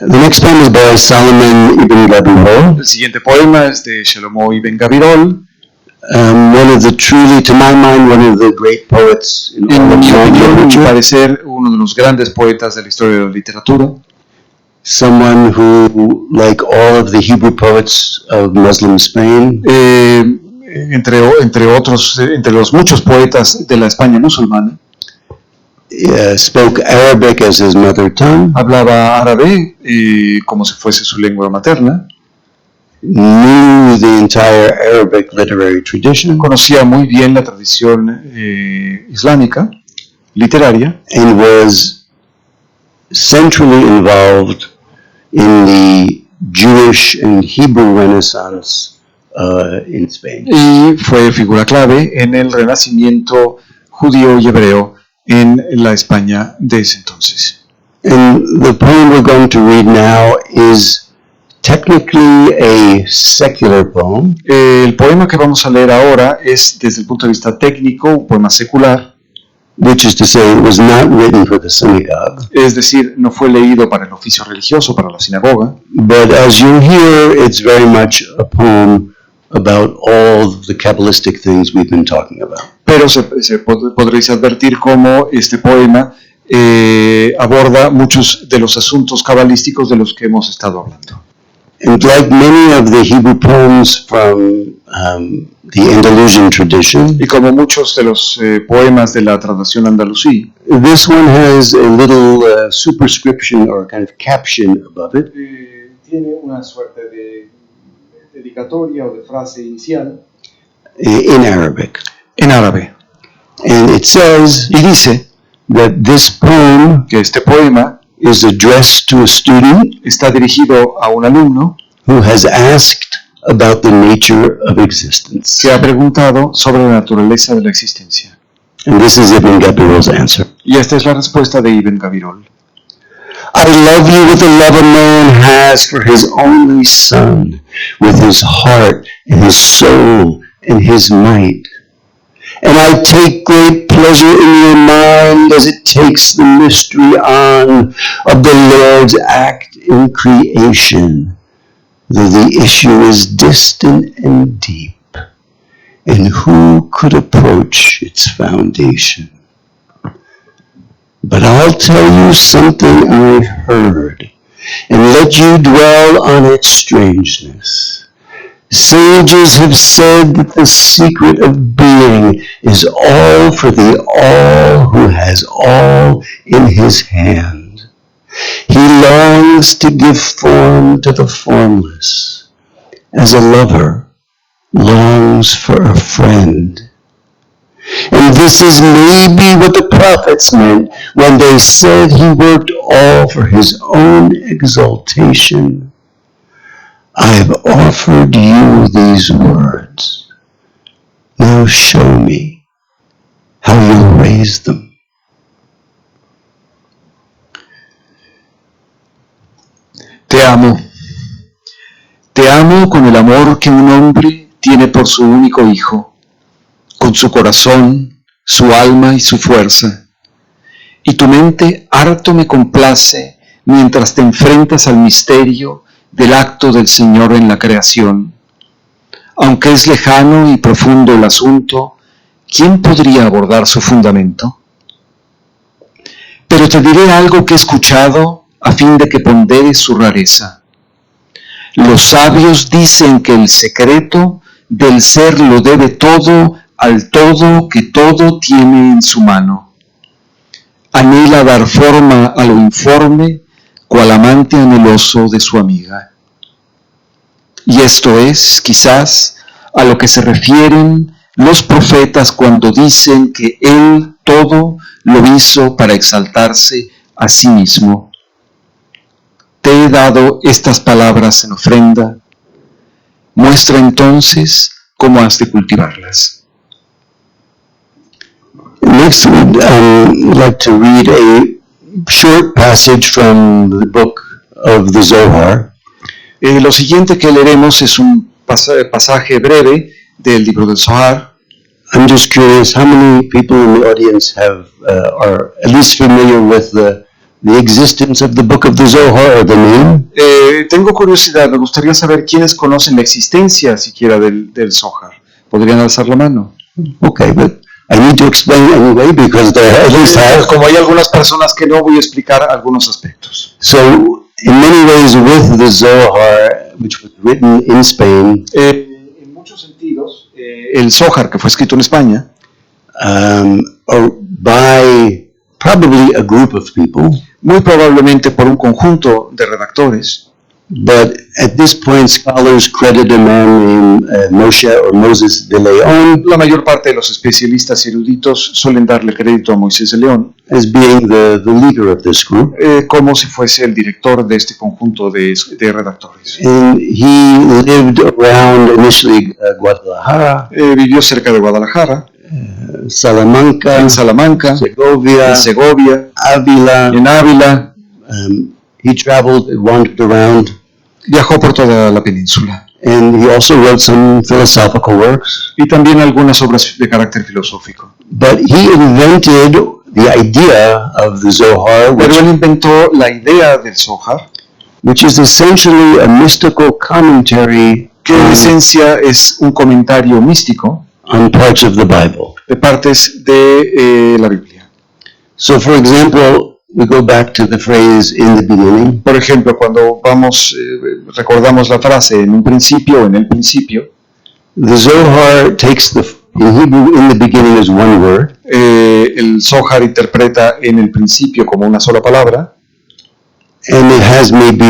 S4: The next poem is by Solomon ibn Gabirol,
S6: El siguiente poema es de Shlomo ibn Gabirol,
S4: one of the truly, to my mind, one of the great poets in all
S6: en
S4: of
S6: mi
S4: world
S6: opinión, a mi
S4: literature.
S6: parecer, uno de los grandes poetas de la historia de la literatura.
S4: Someone who, like all of the Hebrew poets of Muslim Spain,
S6: Entre los muchos poetas de la España musulmana,
S4: spoke Arabic as his mother tongue,
S6: hablaba árabe como si fuese su lengua materna,
S4: knew the entire Arabic literary tradition,
S6: conocía muy bien la tradición islámica, literaria,
S4: and was centrally involved in the Jewish and Hebrew Renaissance in Spain.
S6: y fue figura clave en el renacimiento judío y hebreo en la España de ese entonces.
S4: And the poem we're going to read now is technically a secular poem,
S6: El poema que vamos a leer ahora es, desde el punto de vista técnico, un poema secular,
S4: which is to say it was not written for the synagogue.
S6: es decir, no fue leído para el oficio religioso, para la sinagoga,
S4: But as you hear, it's very much a poem about all the Kabbalistic things we've been talking about.
S6: pero podréis advertir cómo este poema aborda muchos de los asuntos cabalísticos de los que hemos estado hablando.
S4: And like many of the Hebrew poems from the Andalusian tradition,
S6: Y como muchos de los poemas de la tradición andalusí,
S4: this one has a little superscription or kind of caption above it.
S6: Tiene una suerte de dedicatoria o de frase inicial
S4: In Arabic.
S6: en árabe.
S4: And it says,
S6: Y dice
S4: that this poem
S6: que este poema
S4: is addressed to a student
S6: está dirigido a un alumno
S4: who has asked about the nature of existence.
S6: que ha preguntado sobre la naturaleza de la existencia.
S4: And this is Ibn Gabirol's answer.
S6: Y esta es la respuesta de Ibn Gabirol.
S4: I love you with the love a man has for his only son, with his heart and his soul and his might. And I take great pleasure in your mind as it takes the mystery on of the Lord's act in creation, though the issue is distant and deep, and who could approach its foundation? But I'll tell you something I've heard, and let you dwell on its strangeness. Sages have said that the secret of being is all for the all who has all in his hand. He longs to give form to the formless, as a lover longs for a friend. And this is maybe what the prophets meant when they said he worked all for his own exaltation. I've offered you these words. Now show me how you'll raise them.
S6: Te amo. Te amo con el amor que un hombre tiene por su único hijo, con su corazón, su alma y su fuerza. Y tu mente harto me complace mientras te enfrentas al misterio del acto del Señor en la creación. Aunque es lejano y profundo el asunto, ¿quién podría abordar su fundamento? Pero te diré algo que he escuchado a fin de que ponderes su rareza. Los sabios dicen que el secreto del ser lo debe todo al todo que todo tiene en su mano. Anhela dar forma a lo informe, cual amante anheloso de su amiga. Y esto es, quizás, a lo que se refieren los profetas cuando dicen que Él todo lo hizo para exaltarse a sí mismo. Te he dado estas palabras en ofrenda. Muestra entonces cómo has de cultivarlas.
S4: Next, we'd like to read a short passage from the book of the Zohar.
S6: Lo siguiente que leeremos es un pasaje breve del libro del Zohar.
S4: I'm just curious, how many people in the audience are at least familiar with the existence of the book of the Zohar or the name?
S6: Tengo curiosidad, me gustaría saber quiénes conocen la existencia siquiera del Zohar. ¿Podrían alzar la mano?
S4: Okay, but I need to explain anyway because there at least have.
S6: Como hay algunas personas que no, voy a explicar algunos aspectos.
S4: So, in many ways, with the Zohar, which was written in Spain,
S6: En muchos sentidos, el Zohar, que fue escrito en España,
S4: or by probably a group of people,
S6: muy probablemente por un conjunto de redactores,
S4: but at this point, scholars credit a man named Moshe or Moses de Leon
S6: la mayor parte de los especialistas eruditos suelen darle crédito a Moisés de León
S4: as being the leader of this group.
S6: Como si fuese el director de este conjunto de redactores.
S4: And he lived around initially Guadalajara,
S6: Vivió cerca de Guadalajara,
S4: Salamanca,
S6: en Salamanca,
S4: Segovia,
S6: en Segovia,
S4: Ávila.
S6: en Ávila.
S4: He traveled, wandered around,
S6: Viajó por toda la península.
S4: and he also wrote some philosophical works.
S6: Y también algunas obras de carácter filosófico.
S4: But he invented the idea of the Zohar,
S6: Pero él inventó la idea del Zohar,
S4: which is essentially a mystical commentary
S6: que en esencia es un comentario místico
S4: on parts of the Bible.
S6: de partes de la Biblia.
S4: So, for example, we go back to the phrase in the beginning.
S6: Por ejemplo, cuando recordamos la frase en un principio o en el principio,
S4: The Zohar takes in Hebrew, in the beginning is one word.
S6: que el Zohar interpreta en el principio como una sola palabra.
S4: And it has maybe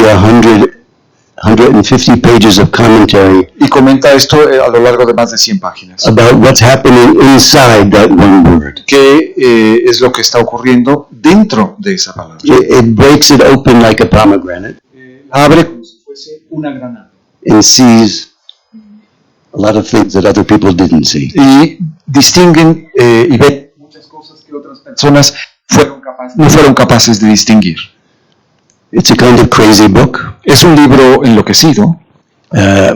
S4: 150 pages of commentary
S6: Y comenta esto a lo largo de más de 100 páginas.
S4: about what's happening inside that one word.
S6: ¿Qué es lo que está ocurriendo dentro de esa palabra?
S4: It breaks it open like a pomegranate
S6: Abre como si fuese una granada.
S4: and sees a lot of things that other people didn't see.
S6: Y distinguen y ven muchas cosas que otras personas no fueron capaces de distinguir.
S4: It's a kind of crazy book.
S6: Es un libro enloquecido.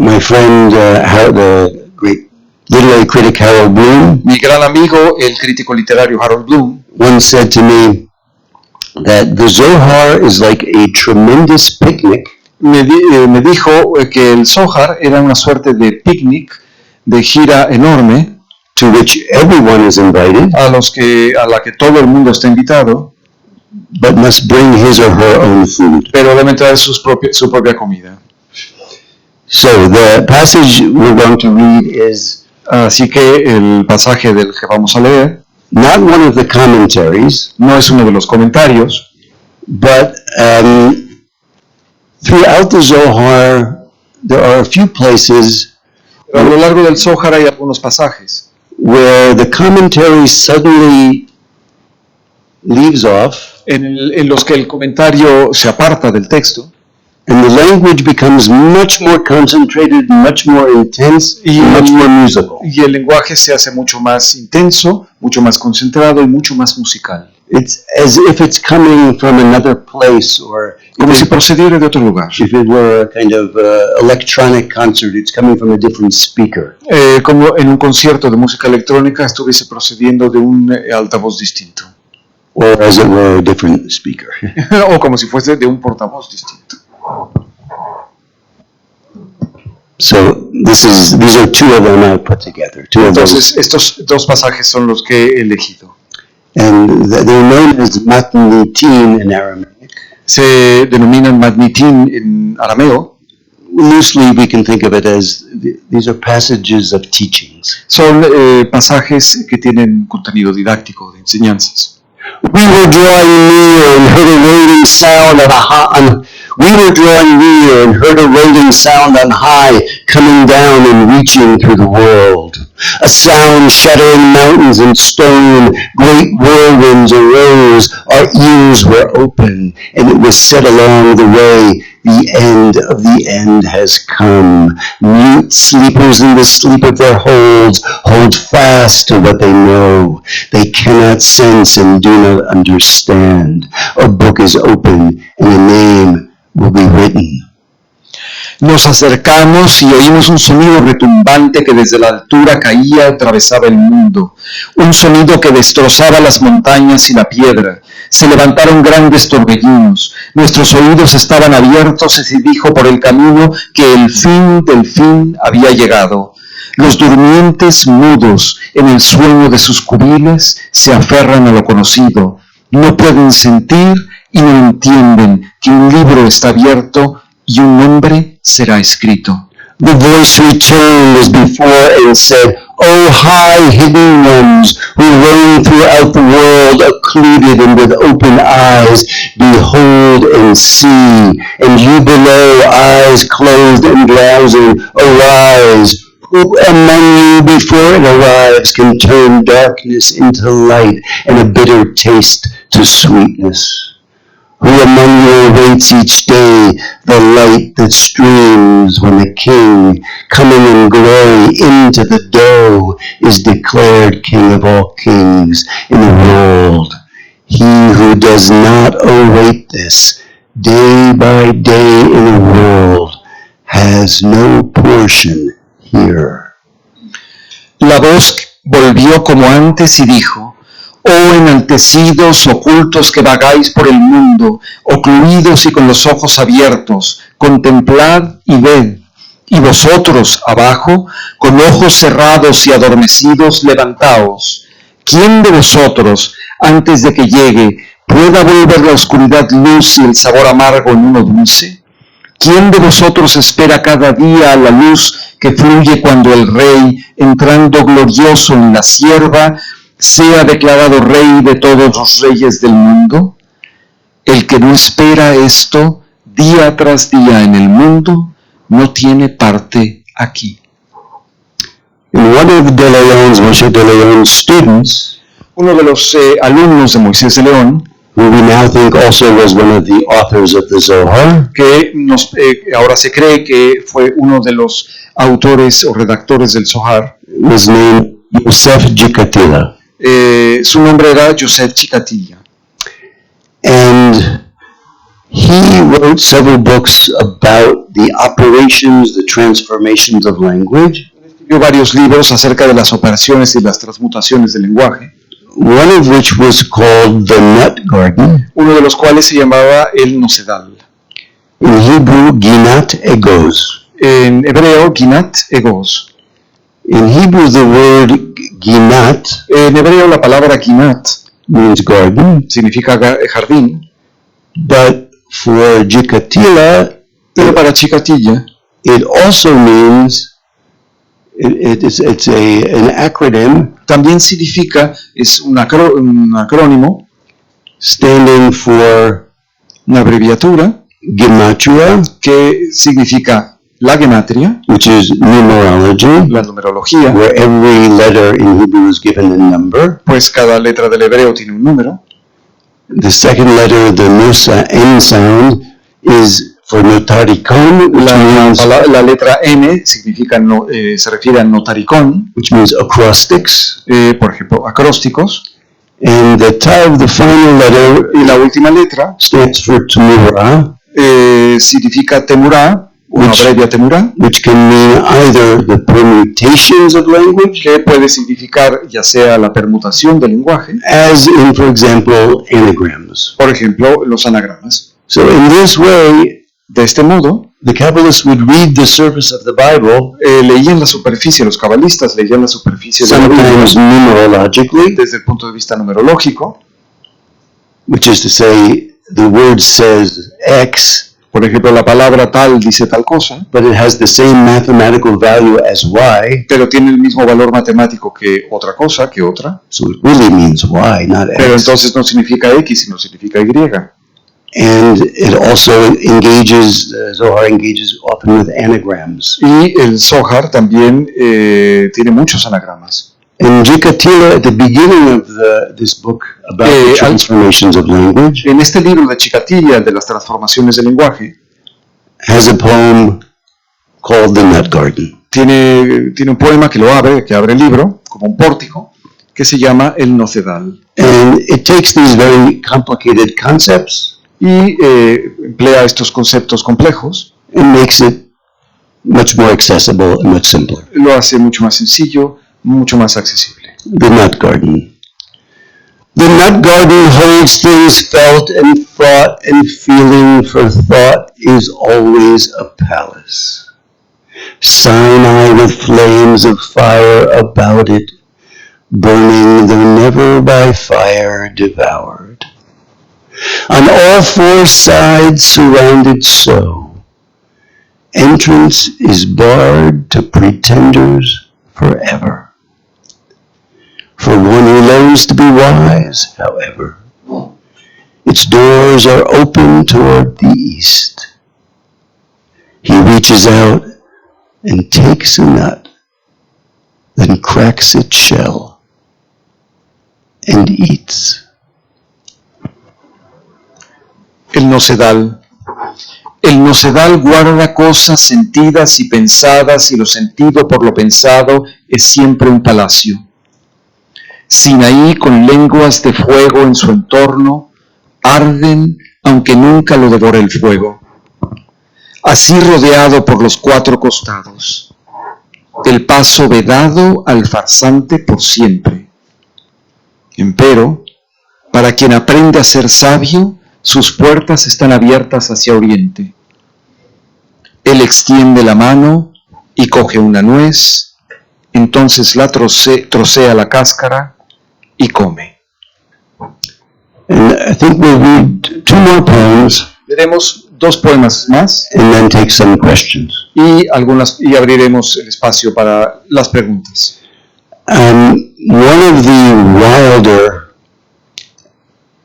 S4: My friend, the great literary critic Harold Bloom,
S6: Mi gran amigo, el crítico literario Harold Bloom,
S4: once said to me that the Zohar is like a tremendous picnic
S6: me dijo que el Zohar era una suerte de picnic, de gira enorme,
S4: to which everyone is invited,
S6: a la que todo el mundo está invitado,
S4: but must bring his or her own food.
S6: pero deben traer su propia comida.
S4: So the passage we're going to read is
S6: Así que el pasaje del que vamos a leer
S4: not one of the commentaries,
S6: no es uno de los comentarios,
S4: but throughout the Zohar there are a few places
S6: pero a lo largo del Zohar hay algunos pasajes
S4: where the commentary suddenly leaves off
S6: en los que el comentario se aparta del texto
S4: and the language becomes much more concentrated, much more intense, and much more musical.
S6: y el lenguaje se hace mucho más intenso, mucho más concentrado y mucho más musical.
S4: It's as if it's coming from another place, or
S6: Como si procediera de otro lugar.
S4: if it were a kind of electronic concert, it's coming from a different speaker.
S6: Como en un concierto de música electrónica estuviese procediendo de un altavoz distinto.
S4: Or as it were a different speaker.
S6: O como si fuese de un portavoz distinto.
S4: So these are two of them I put together. Two of
S6: Entonces,
S4: those.
S6: estos dos pasajes son los que he elegido.
S4: And they're known as matnitin in Aramaic.
S6: Se denominan matnitin en arameo.
S4: Loosely, we can think of it as these are passages of teachings.
S6: Son pasajes que tienen contenido didáctico, de enseñanzas.
S4: We were drawing near and heard a rolling sound on high, coming down and reaching through the world. A sound shattering mountains and stone, great whirlwinds arose, our ears were open, and it was said along the way, the end of the end has come. Mute sleepers in the sleep of their holds, hold fast to what they know. They cannot sense and do not understand. A book is open, and a name will be written.
S6: Nos acercamos y oímos un sonido retumbante que desde la altura caía, atravesaba el mundo. Un sonido que destrozaba las montañas y la piedra. Se levantaron grandes torbellinos. Nuestros oídos estaban abiertos y se dijo por el camino que el fin del fin había llegado. Los durmientes mudos en el sueño de sus cubiles se aferran a lo conocido. No pueden sentir y no entienden que un libro está abierto y un nombre será escrito.
S4: The voice returned as before and said, O high hidden ones, who roam throughout the world occluded and with open eyes, behold and see, and you below, eyes closed and drowsing, arise. Who among you before it arrives can turn darkness into light and a bitter taste to sweetness? Who among you awaits each day the light that streams when the King, coming in glory into the dough, is declared King of all kings in the world? He who does not await this day by day in the world has no portion here.
S6: La voz volvió como antes y dijo, Oh enaltecidos, ocultos que vagáis por el mundo, ocluidos y con los ojos abiertos, contemplad y ved. Y vosotros, abajo, con ojos cerrados y adormecidos, levantaos. ¿Quién de vosotros, antes de que llegue, pueda volver la oscuridad luz y el sabor amargo en uno dulce? ¿Quién de vosotros espera cada día a la luz que fluye cuando el rey, entrando glorioso en la sierva, sea declarado rey de todos los reyes del mundo. El que no espera esto día tras día en el mundo no tiene parte aquí.
S4: And one of de Leon's, Moshe de Leon's students,
S6: Uno de los alumnos de Moisés de León,
S4: who we now think also was one of the authors of the Zohar,
S6: que ahora se cree que fue uno de los autores o redactores del Zohar,
S4: was named Yosef Jikatila.
S6: Su nombre era Yosef Chikatilla.
S4: And he wrote several books about the operations, the transformations of language.
S6: Escribió varios libros acerca de las operaciones y las transmutaciones del lenguaje,
S4: One of which was called The Nut Garden.
S6: uno de los cuales se llamaba el Nocedal.
S4: In Hebrew, Ginat Egos.
S6: En hebreo, Ginat Egos.
S4: In Hebrew, the word Ginat
S6: En hebreo, la palabra Ginat
S4: means garden,
S6: significa jardín,
S4: but for Jikatila,
S6: pero para Chikatilla
S4: it also means, it's an acronym
S6: también significa, es un acrónimo,
S4: standing for
S6: una abreviatura,
S4: Gematria,
S6: que significa la gematria,
S4: which is numerology,
S6: la numerología,
S4: where every letter in Hebrew is given a number.
S6: pues cada letra del hebreo tiene un número.
S4: The second letter, the Nusa N sound, is for notaricon,
S6: La letra N significa se refiere a notaricón,
S4: which means acrostics.
S6: por ejemplo, acrósticos,
S4: And the the final letter
S6: y la última letra
S4: stands for Temura,
S6: significa temurá, una
S4: Which-
S6: abrevia temurá,
S4: which can mean either the permutations of language,
S6: que puede significar ya sea la permutación del lenguaje,
S4: as in, for example, anagrams.
S6: por ejemplo, los anagramas.
S4: So in this way,
S6: De este modo,
S4: the Kabbalists would read the surface of the Bible,
S6: leían la superficie, los cabalistas leían la superficie de la Biblia
S4: sometimes numerologically,
S6: desde el punto de vista numerológico,
S4: which is to say, the word says X,
S6: por ejemplo, la palabra tal dice tal cosa,
S4: but it has the same mathematical value as Y,
S6: pero tiene el mismo valor matemático que otra cosa, que otra,
S4: so it really means Y, not
S6: pero
S4: X.
S6: entonces no significa X, sino significa Y.
S4: And it also engages, Zohar engages often with anagrams.
S6: Y el Zohar también tiene muchos anagramas.
S4: And Jikatila, at the beginning of this book about the transformations of language,
S6: En este libro de Chikatilla, de las transformaciones del lenguaje,
S4: has a poem called The Nut Garden.
S6: tiene un poema que abre el libro, como un pórtico, que se llama El Nocedal.
S4: And it takes these very complicated concepts
S6: Y emplea estos conceptos complejos,
S4: and makes it much more accessible and much simpler.
S6: lo hace mucho más sencillo, mucho más accesible.
S4: The Nut Garden. The Nut Garden holds things felt and thought and feeling, for thought is always a palace. Sinai with flames of fire about it, burning though never by fire devoured. On all four sides surrounded so, entrance is barred to pretenders forever. For one who learns to be wise, however, its doors are open toward the east. He reaches out and takes a nut, then cracks its shell and eats.
S6: El Nocedal. El Nocedal guarda cosas sentidas y pensadas, y lo sentido por lo pensado es siempre un palacio. Sinaí, con lenguas de fuego en su entorno, arden aunque nunca lo devore el fuego. Así rodeado por los cuatro costados, el paso vedado al farsante por siempre. Empero, para quien aprende a ser sabio, sus puertas están abiertas hacia oriente. Él extiende la mano y coge una nuez, entonces la trocea la cáscara y come.
S4: And I think we'll read two more poems
S6: Veremos dos poemas más
S4: and then take some questions.
S6: y abriremos el espacio para las preguntas.
S4: One of the wilder,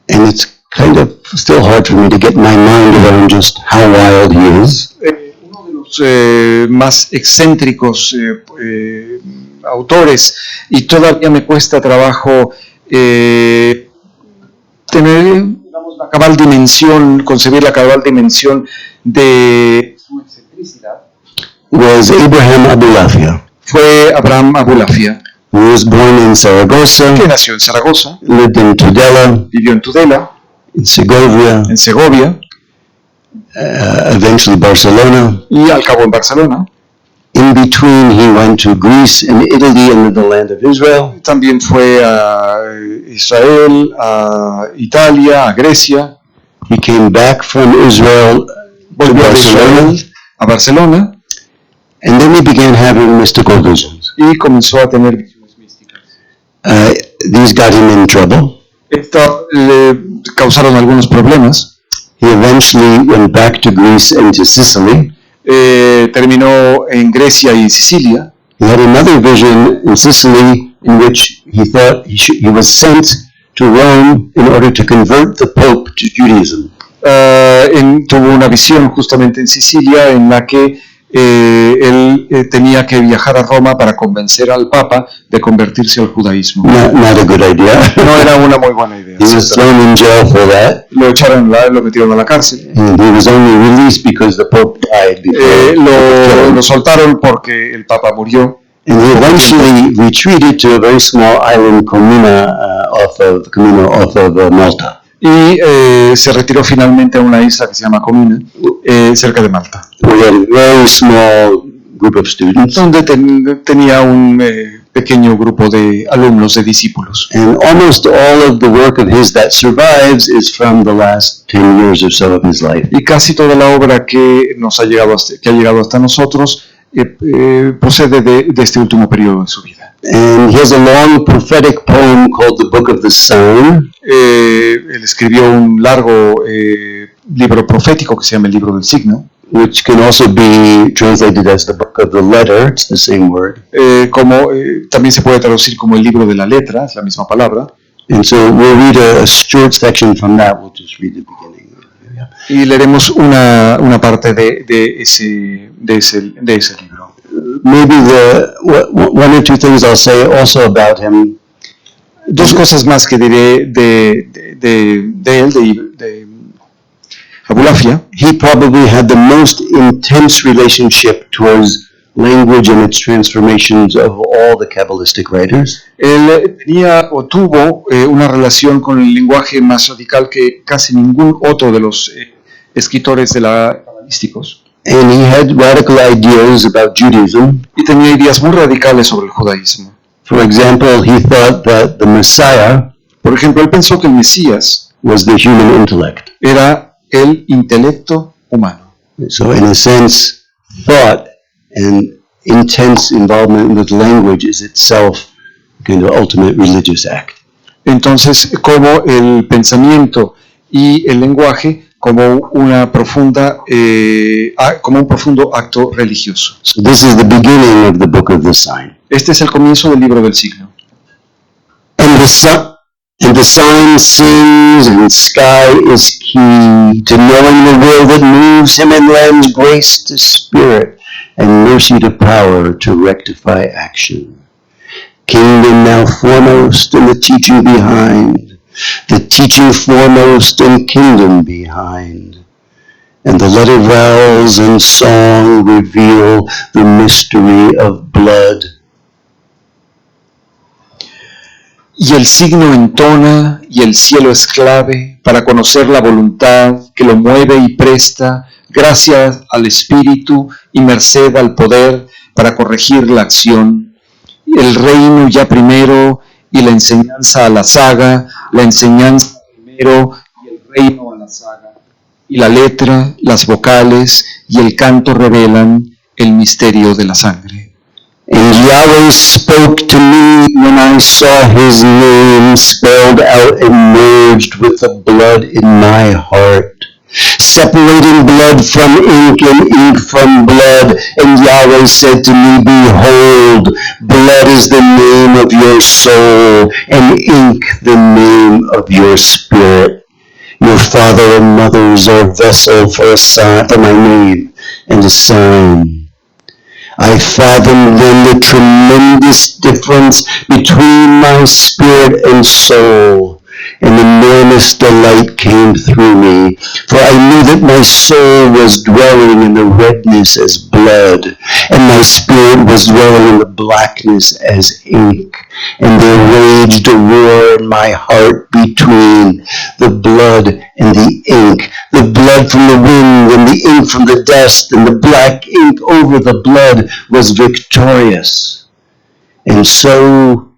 S4: and it's kind of still hard for me to get my mind around just how wild he is.
S6: Uno de los más excéntricos autores, y todavía me cuesta trabajo tener, digamos, la cabal dimensión, concebir la cabal dimensión de su excentricidad.
S4: Was Abraham Abulafia.
S6: Fue Abraham Abulafia,
S4: He was born in Zaragoza,
S6: que nació en Zaragoza,
S4: lived in Tudela,
S6: vivió en Tudela,
S4: in Segovia,
S6: en Segovia,
S4: eventually Barcelona.
S6: y al cabo en Barcelona.
S4: In between, he went to Greece and Italy and the land of Israel.
S6: También fue a Israel, a Italia, a Grecia.
S4: He came back from Israel to
S6: Volvió de
S4: Barcelona,
S6: Israel a Barcelona
S4: and then he began having mystical visions.
S6: y comenzó a tener visiones místicas.
S4: These got him in trouble.
S6: Esto le causaron algunos problemas.
S4: He eventually went back to Greece and to Sicily.
S6: Terminó en Grecia y Sicilia.
S4: He had another vision in Sicily in which he thought he was sent to Rome in order to convert the Pope to Judaism.
S6: Tuvo una visión justamente en Sicilia en la que él tenía que viajar a Roma para convencer al Papa de convertirse al judaísmo.
S4: Not a good idea.
S6: No era una muy buena idea.
S4: He was thrown in jail for that.
S6: Lo metieron a la cárcel.
S4: And he was only released because the Pope died before.
S6: Lo soltaron porque el Papa murió.
S4: And he eventually retreated to a very small island, Comuna, off of Malta.
S6: Y se retiró finalmente a una isla que se llama Comuna, cerca de Malta.
S4: We had a very small group of students.
S6: Donde tenía un pequeño grupo de alumnos, de discípulos.
S4: And almost all of the work of his that survives is from the last 10 years or so of his life.
S6: Y casi toda la obra que ha llegado hasta nosotros procede de este último periodo de su vida.
S4: And he has a long prophetic poem called The Book of the Sign.
S6: Él escribió un largo libro profético que se llama el Libro del Signo.
S4: Which can also be translated as the Book of the Letter. It's the same word.
S6: También se puede traducir como el Libro de la Letra, es la misma palabra.
S4: And so we'll read a short section from that. We'll just read the beginning.
S6: Y leeremos una parte de ese libro.
S4: Maybe one or two things I'll say also about him.
S6: Dos cosas más que diré de él, de Abulafia.
S4: He probably had the most intense relationship towards language and its transformations of all the Kabbalistic writers.
S6: Él tuvo una relación con el lenguaje más radical que casi ningún otro de los escritores cabalísticos.
S4: And he had radical ideas about Judaism.
S6: Y tenía ideas muy radicales sobre el judaísmo.
S4: For example, he thought that the Messiah,
S6: por ejemplo, él pensó que el Mesías
S4: was the human intellect.
S6: Era el intelecto humano.
S4: So in a sense, thought and intense involvement with language is itself kind of ultimate religious act.
S6: Entonces, como el pensamiento y el lenguaje como un profundo acto religioso.
S4: So this is the beginning of the Book of the Sign.
S6: Este es el comienzo del Libro del Signo.
S4: And the sign sings, and sky is key to knowing the will that moves him and lends grace to spirit and mercy to power to rectify action. Kingdom now foremost and the teaching behind, the teaching foremost and kingdom behind. And the letter vowels and song reveal the mystery of blood.
S6: Y el signo entona y el cielo es clave para conocer la voluntad que lo mueve y presta, gracias al espíritu y merced al poder para corregir la acción. El reino ya primero y la enseñanza a la saga, la enseñanza primero y el reino a la saga. Y la letra, las vocales y el canto revelan el misterio de la sangre.
S4: And Yahweh spoke to me when I saw his name spelled out and merged with the blood in my heart. separating blood from ink and ink from blood. And Yahweh said to me, behold, blood is the name of your soul, and ink the name of your spirit. Your father and mothers are vessel for a sign, for my name, and a sign. I fathomed then the tremendous difference between my spirit and soul, and enormous delight came through me, for I knew that my soul was dwelling in the redness as blood, and my spirit was dwelling in the blackness as ink. And there raged a war in my heart between the blood and the ink, the blood from the wind and the ink from the dust, and the black ink over the blood was victorious. And so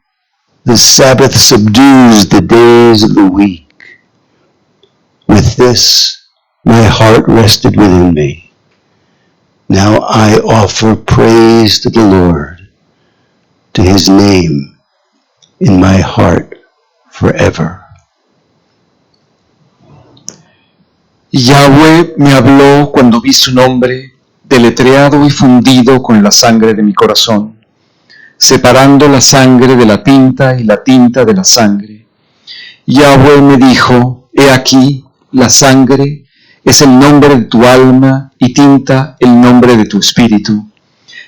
S4: the Sabbath subdues the days of the week. With this, my heart rested within me. Now I offer praise to the Lord, to his name in my heart forever.
S6: Yahweh me habló cuando vi su nombre, deletreado y fundido con la sangre de mi corazón, separando la sangre de la tinta y la tinta de la sangre. Yahweh me dijo, he aquí, la sangre es el nombre de tu alma y tinta el nombre de tu espíritu.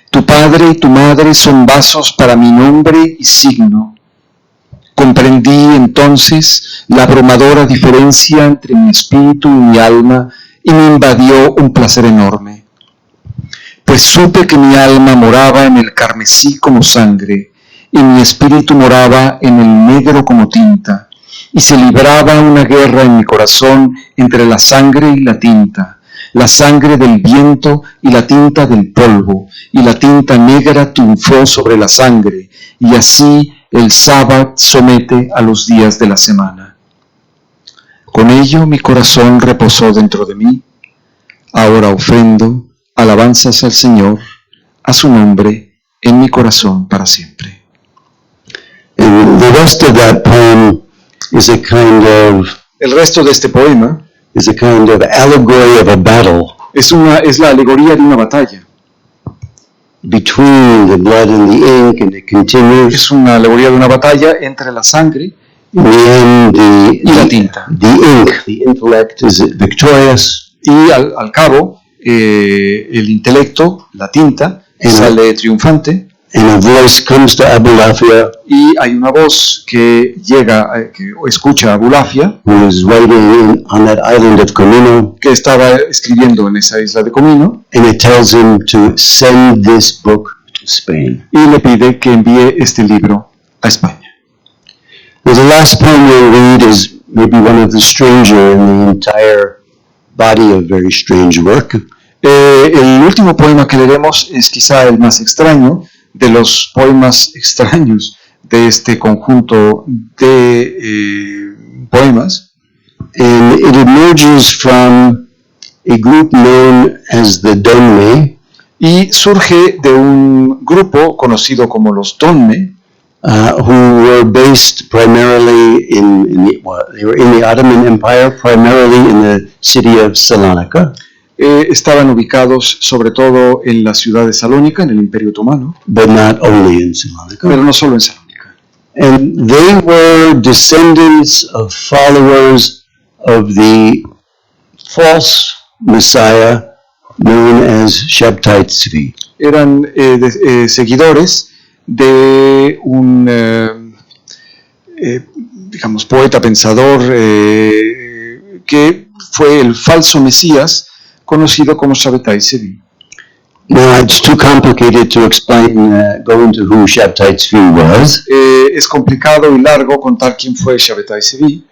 S6: Tu padre y tu madre son vasos para mi nombre y signo. Comprendí entonces la abrumadora diferencia entre mi espíritu y mi alma, y me invadió un placer enorme. Pues supe que mi alma moraba en el carmesí como sangre, y mi espíritu moraba en el negro como tinta, y se libraba una guerra en mi corazón entre la sangre y la sangre del viento y la tinta del polvo, y la tinta negra triunfó sobre la sangre, y así el sábado somete a los días de la semana. Con ello mi corazón reposó dentro de mí. Ahora ofrendo alabanzas al Señor, a su nombre, en mi corazón para siempre.
S4: And the rest of that poem is a kind of
S6: El resto de este poema
S4: allegory of a battle
S6: es la alegoría de una batalla.
S4: Between the blood and the ink, and it continues.
S6: Es una alegoría de una batalla entre la sangre
S4: y
S6: la tinta.
S4: The ink, the intellect, is victorious.
S6: Y al cabo, el intelecto, la tinta, sale triunfante.
S4: And a voice comes to Abulafia,
S6: y hay una voz que llega, que escucha a Abulafia,
S4: who is writing on that island of Comino,
S6: que estaba escribiendo en esa isla de Comino,
S4: and it tells him to send this book to Spain.
S6: Y le pide que envíe este libro a España.
S4: Now, the last poem we'll read is maybe one of the stranger in the entire body of very strange work.
S6: El último poema que leeremos es quizá el más extraño de los poemas extraños de este conjunto de poemas.
S4: And it emerges from a group known as the Donme,
S6: y surge de un grupo conocido como los Donme,
S4: who were based primarily they were in the Ottoman Empire, primarily in the city of Salonika.
S6: Estaban ubicados sobre todo en la ciudad de Salónica, en el Imperio Otomano,
S4: but not only in Salonika.
S6: Pero no solo en Salónica.
S4: And they were descendants of followers of the false Messiah known as Shabtai Tzvi.
S6: Eran seguidores de un digamos poeta pensador que fue el falso Mesías conocido como Shabtai Tzvi.
S4: Now, it's too complicated to explain, go into who Shabtai Tzvi was.
S6: Es complicado y largo contar quién fue Shabtai Tzvi.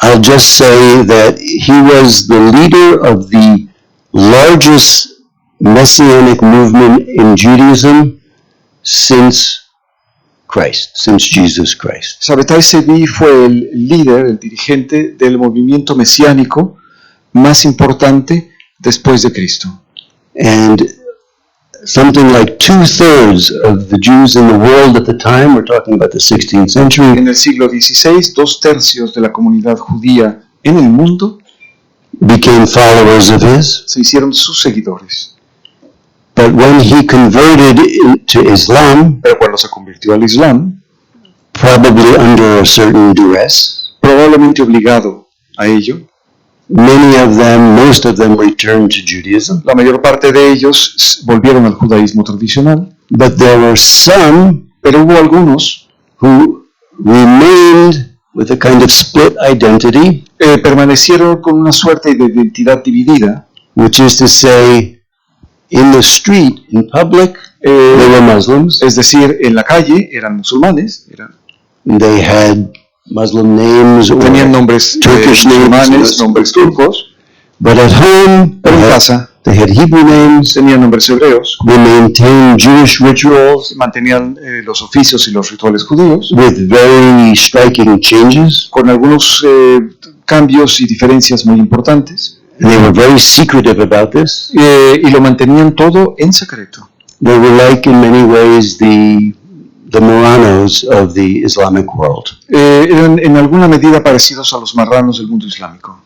S4: I'll just say that he was the leader of the largest messianic movement in Judaism since Jesus Christ.
S6: Shabtai Tzvi fue el líder, el dirigente del movimiento mesiánico más importante después de Cristo.
S4: And something like 2/3 of the Jews in the world at the time, we're talking about the 16th century.
S6: En el siglo XVI, 2/3 de la comunidad judía en el mundo
S4: became followers of his.
S6: Se hicieron sus seguidores.
S4: But when he converted to Islam,
S6: Pero cuando se convirtió al Islam,
S4: probably under a certain duress,
S6: probablemente obligado a ello,
S4: most of them returned to Judaism.
S6: la mayor parte de ellos volvieron al judaísmo tradicional.
S4: But there were some
S6: Pero hubo algunos
S4: who remained with a kind of split identity,
S6: permanecieron con una suerte de identidad dividida,
S4: which is to say, in the street, in public, they were Muslims.
S6: es decir, en la calle eran musulmanes,
S4: They had Muslim names or
S6: tenían nombres
S4: Turkish
S6: musulmanes,
S4: names,
S6: nombres turcos,
S4: but at home,
S6: pero en casa
S4: they had Hebrew names.
S6: tenían nombres hebreos,
S4: They maintained Jewish rituals
S6: mantenían los oficios y los rituales judíos,
S4: with very striking changes.
S6: con algunos cambios y diferencias muy importantes,
S4: And they were very secretive about this.
S6: y lo mantenían todo en secreto.
S4: They were like, in many ways, the Marranos of the Islamic world.
S6: Eran en alguna medida parecidos a los marranos del mundo islámico.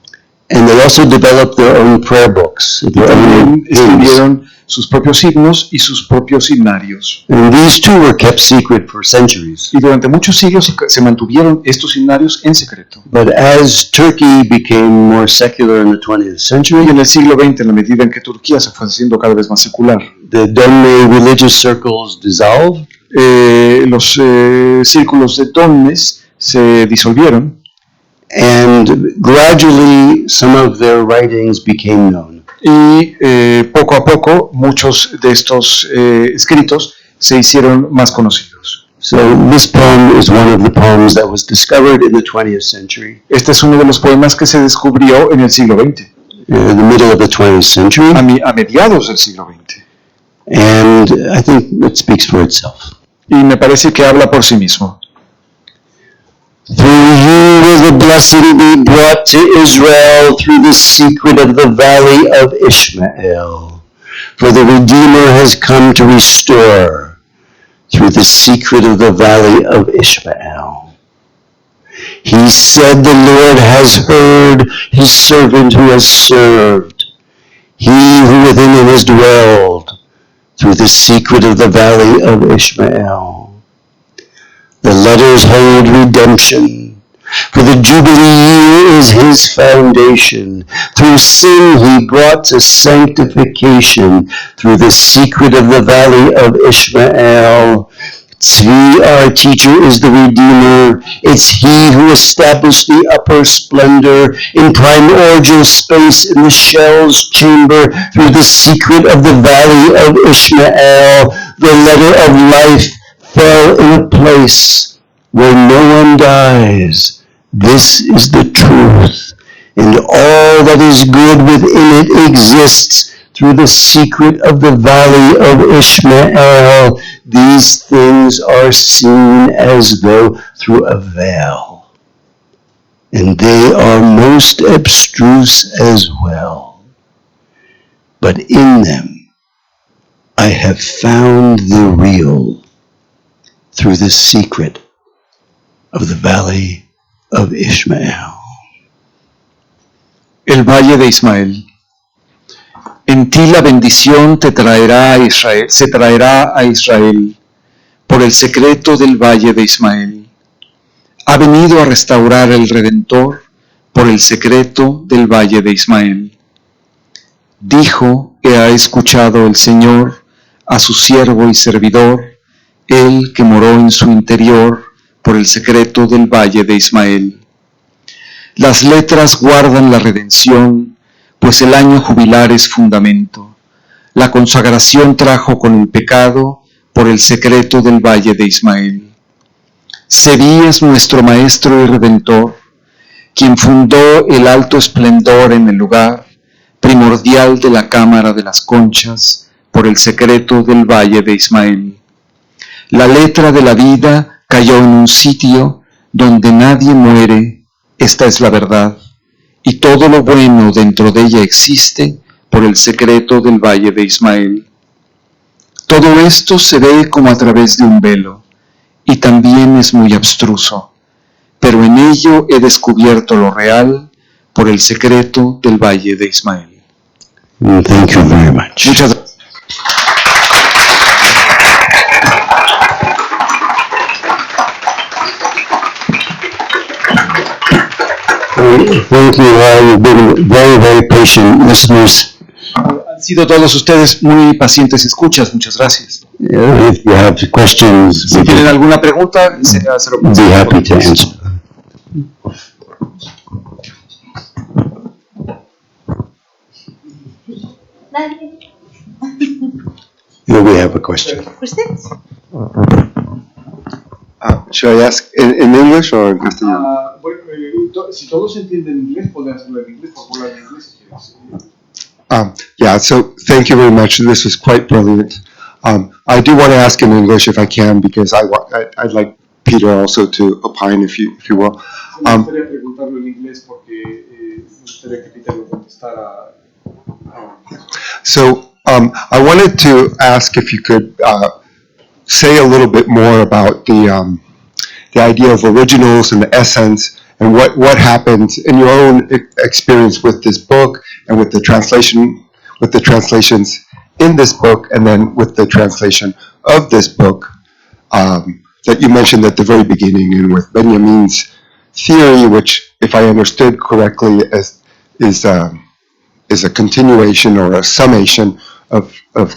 S4: And they also developed their own prayer books. Their
S6: También
S4: own hymns.
S6: escribieron sus propios himnos y sus propios himnarios.
S4: And these two were kept secret for centuries.
S6: Y durante muchos siglos se mantuvieron estos himnarios en secreto.
S4: But as Turkey became more secular in the 20th century,
S6: Y en el siglo XX, en la medida en que Turquía se fue haciendo cada vez más secular,
S4: the Donne religious circles dissolved,
S6: los círculos de dones se disolvieron
S4: and gradually some of their writings became known.
S6: y poco a poco muchos de estos escritos se hicieron más conocidos.
S4: So this poem is one of the poems that was discovered in the 20th century,
S6: Este es uno de los poemas que se descubrió en el siglo XX,
S4: in the middle of the 20th century,
S6: a mediados del siglo XX.
S4: and I think it speaks for itself.
S6: Y me parece que habla por sí mismo.
S4: Through you will the blessing be brought to Israel through the secret of the valley of Ishmael. For the Redeemer has come to restore through the secret of the valley of Ishmael. He said, the Lord has heard his servant who has served, he who within him has dwelled through the secret of the valley of Ishmael. The letters hold redemption, for the Jubilee year is his foundation. Through sin he brought to sanctification, through the secret of the valley of Ishmael. Tzvi, our teacher, is the Redeemer. It's he who established the upper splendor in primordial space in the shell's chamber. Through the secret of the valley of Ishmael, the letter of life fell in a place where no one dies. This is the truth, and all that is good within it exists through the secret of the valley of Ishmael. These things are seen as though through a veil, and they are most abstruse as well. But in them I have found the real through the secret of the valley of Ishmael.
S6: El valle de Ismael. En ti la bendición te traerá a Israel, se traerá a Israel por el secreto del valle de Ismael. Ha venido a restaurar el Redentor por el secreto del valle de Ismael. Dijo que ha escuchado el Señor a su siervo y servidor, él que moró en su interior por el secreto del valle de Ismael. Las letras guardan la redención, pues el año jubilar es fundamento. La consagración trajo con el pecado por el secreto del valle de Ismael. Serí es nuestro maestro y redentor, quien fundó el alto esplendor en el lugar primordial de la cámara de las conchas por el secreto del valle de Ismael. La letra de la vida cayó en un sitio donde nadie muere, esta es la verdad, y todo lo bueno dentro de ella existe por el secreto del valle de Ismael. Todo esto se ve como a través de un velo, y también es muy abstruso, pero en ello he descubierto lo real por el secreto del Valle de Ismael.
S4: Thank you very much.
S6: Muchas gracias.
S4: Thank you all. You've been very, very patient listeners.
S6: Han sido todos ustedes muy pacientes escuchas. Muchas gracias.
S4: If you have questions,
S6: Si tienen alguna pregunta, se lo
S4: we'll be happy to answer. Here we have a question.
S7: Should I ask in English or in castellano?
S2: Bueno, si todos entienden inglés, pueden hacerlo en inglés, por hablar en inglés si quieres.
S7: Yeah, so thank you very much. This was quite brilliant. I do want to ask in English if I can, because I'd like Peter also to opine, if you will.
S2: Me gustaría preguntarlo en inglés porque me gustaría que Peter lo contestara.
S7: So I wanted to ask if you could say a little bit more about the idea of originals and the essence, and what happened in your own experience with this book and with the translations in this book, and then with the translation of this book that you mentioned at the very beginning, and with Benjamin's theory, which, if I understood correctly, is a continuation or a summation of a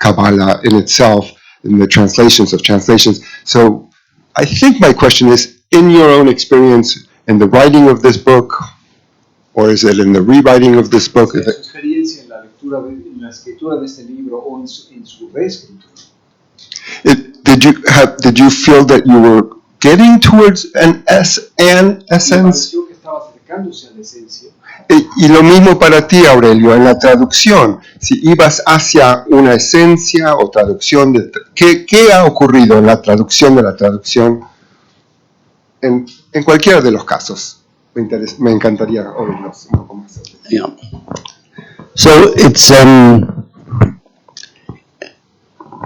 S7: Cábala in itself, in the translations of translations. So I think my question is, in your own experience in the writing of this book, or is it in the rewriting of this book?
S2: Su experiencia en la lectura, en la escritura de este libro o en su reescritura.
S7: Did you feel that you were getting towards an essence?
S2: Me pareció que estaba acercándose a la esencia.
S7: Y lo mismo para ti, Aurelio, en la traducción. Si ibas hacia una esencia o traducción, ¿qué ha ocurrido en la traducción de la traducción? En cualquiera de los casos. Me encantaría oírlo un poco más.
S4: Yeah. So it's on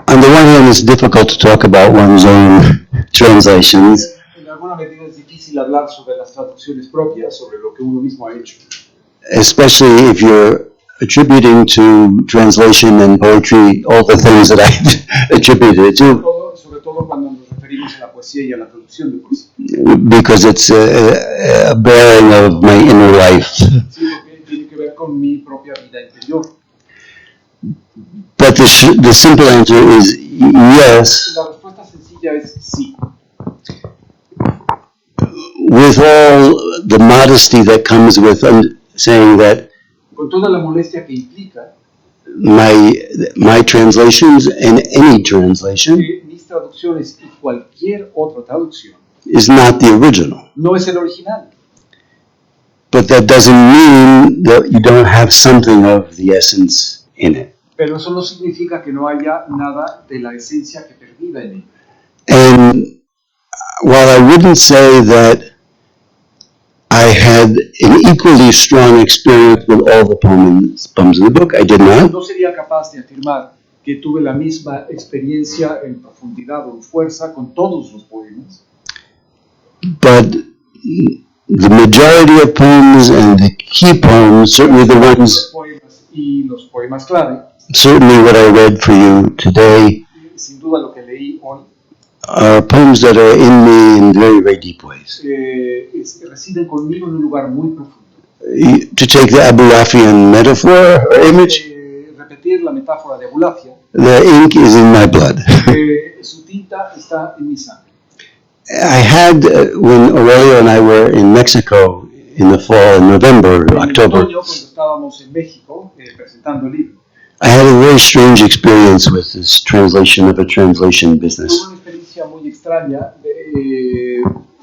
S4: the one hand, it's difficult to talk about one's own translations.
S2: En alguna medida es difícil hablar sobre las traducciones propias, sobre lo que uno mismo ha hecho.
S4: Especially if you're attributing to translation and poetry all the things that I attributed to,
S2: Sobre todo cuando nos referimos a la poesía y a la traducción de poesía.
S4: because it's a bearing of my inner life.
S2: Sí, porque tiene que ver con mi propia vida interior.
S4: But the simple answer is yes,
S2: La respuesta sencilla es sí.
S4: with all the modesty that comes with saying that
S2: Con toda la molestia que implica
S4: my translations and any translation
S2: que mis traducciones y cualquier otra traducción
S4: is not the original.
S2: no es el original.
S4: But that doesn't mean that you don't have something of the essence in it.
S2: Pero eso no significa que no haya nada de la esencia que perviva en él.
S4: And while I wouldn't say that I had an equally strong experience with all the poems in the book, I did not.
S2: No sería capaz de afirmar que tuve la misma experiencia en profundidad o en fuerza con todos los poemas.
S4: But the majority of poems and the key poems, certainly the
S2: Los
S4: ones,
S2: poemas y los poemas clave,
S4: certainly what I read for you today,
S2: sin duda lo que leí hoy,
S4: are poems that are in me in very, very deep ways.
S2: residen conmigo en un lugar muy profundo.
S4: To take the Abu Rafian metaphor or image,
S2: Repetir la metáfora de Abulafia,
S4: the ink is in my blood.
S2: su tinta está en mi sangre.
S4: I had, when Aurelio and I were in Mexico in the fall, in November,
S2: En
S4: October,
S2: otoño, cuando estábamos en México presentando el libro,
S4: I had a very strange experience with this translation of a translation business.
S2: tuve una experiencia muy extraña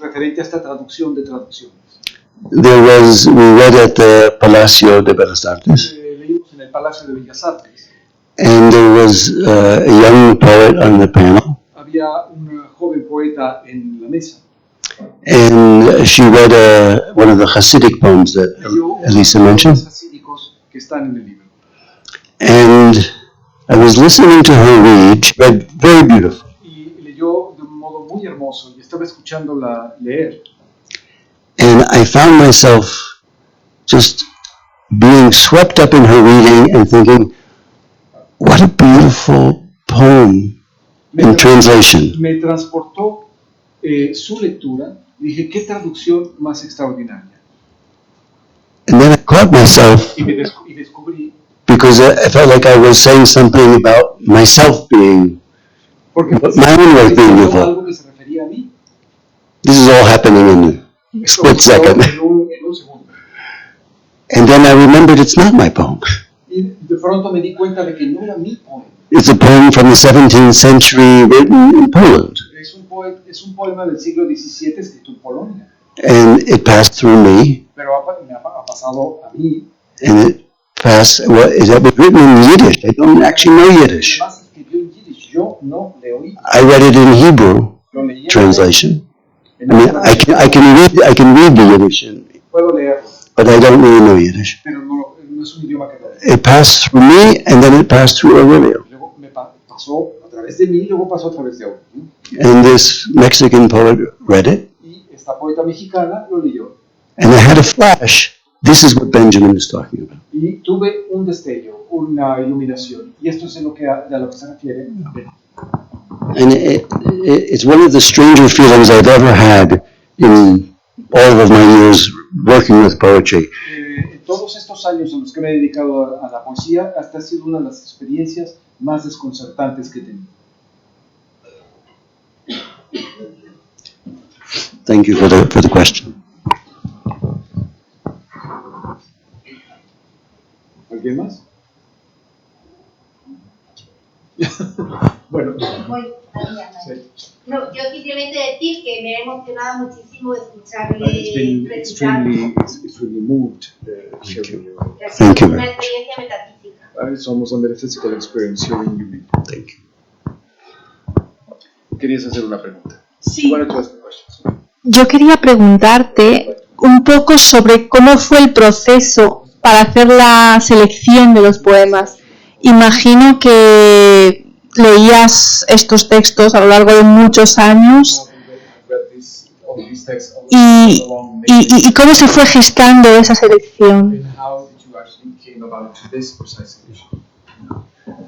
S2: referente a esta traducción de traducciones.
S4: We read at the Palacio de Bellas Artes,
S2: Leímos en el Palacio de Bellas Artes.
S4: and there was a young poet on the panel,
S2: Había una joven poeta en la mesa.
S4: and she read one of the Hasidic poems that
S2: Leyó
S4: Elisa
S2: unos
S4: mentioned,
S2: hasídicos que están en el libro.
S4: and I was listening to her read. She read very beautiful,
S2: Y leyó de un modo muy hermoso y estaba escuchándola leer.
S4: and I found myself just being swept up in her reading and thinking, what a beautiful poem in translation.
S2: Me transportó su lectura. Dije, qué traducción más extraordinaria.
S4: And then I caught myself
S2: Y descubrí,
S4: because I felt like I was saying something about myself being,
S2: porque
S4: my own work being beautiful.
S2: algo que se refería a mí.
S4: This is all happening in a split second.
S2: En un segundo.
S4: And then I remembered it's not my poem.
S2: Y de pronto me di cuenta de que no era mi poema.
S4: It's a poem from the 17th century written in Poland.
S2: Es un poema del siglo XVII escrito en Polonia.
S4: And it passed through me.
S2: Pero me ha pasado a mí.
S4: And it passed, well, it was written in Yiddish. I don't actually know Yiddish.
S2: Además escribió en Yiddish. Yo no le oí.
S4: I read it in Hebrew translation. I mean, I can read the Yiddish,
S2: Puedo leerlo,
S4: but I don't really know Yiddish.
S2: pero no es un idioma que no.
S4: It passed through me, and then it passed through Aurelio.
S2: Luego pasó a través de mí, luego pasó a través de Aurelio.
S4: And this Mexican poet read it,
S2: Y esta poeta mexicana lo leyó.
S4: and I had a flash. This is what Benjamin is talking about.
S2: Y tuve un destello, una iluminación. Y esto es a lo que se refiere.
S4: And it's one of the stranger feelings I've ever had in all of my years working with poetry.
S2: En todos estos años en los que me he dedicado a la poesía, esta ha sido una de las experiencias más desconcertantes que he tenido.
S4: Thank you for the question.
S2: ¿Alguien más? Bueno. Sí.
S8: No, yo simplemente decir que me ha emocionado muchísimo escucharle recitar.
S2: Extremely moved.
S4: Thank you.
S8: Una experiencia metafísica.
S2: It's almost a metaphysical experience hearing you read.
S4: Thank you.
S2: Querías hacer una pregunta.
S3: Sí.
S2: Bueno, tú haces questions.
S3: Yo quería preguntarte un poco sobre cómo fue el proceso para hacer la selección de los poemas. Imagino que leías estos textos a lo largo de muchos años y cómo se fue gestando esa selección.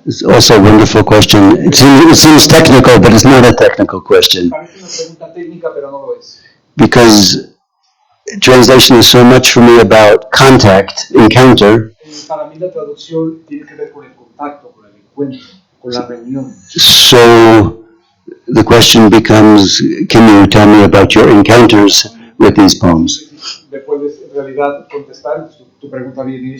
S4: It's also a wonderful question. It seems technical, but it's not a technical question.
S2: Parece una pregunta técnica, pero no lo es.
S4: Because translation is so much for me about contact, encounter.
S2: Para mí la traducción tiene que ver con el contacto, con el encuentro, con la reunión.
S4: So the question becomes, can you tell me about your encounters with these poems?
S2: Me puedes en realidad contestar, tu pregunta viene,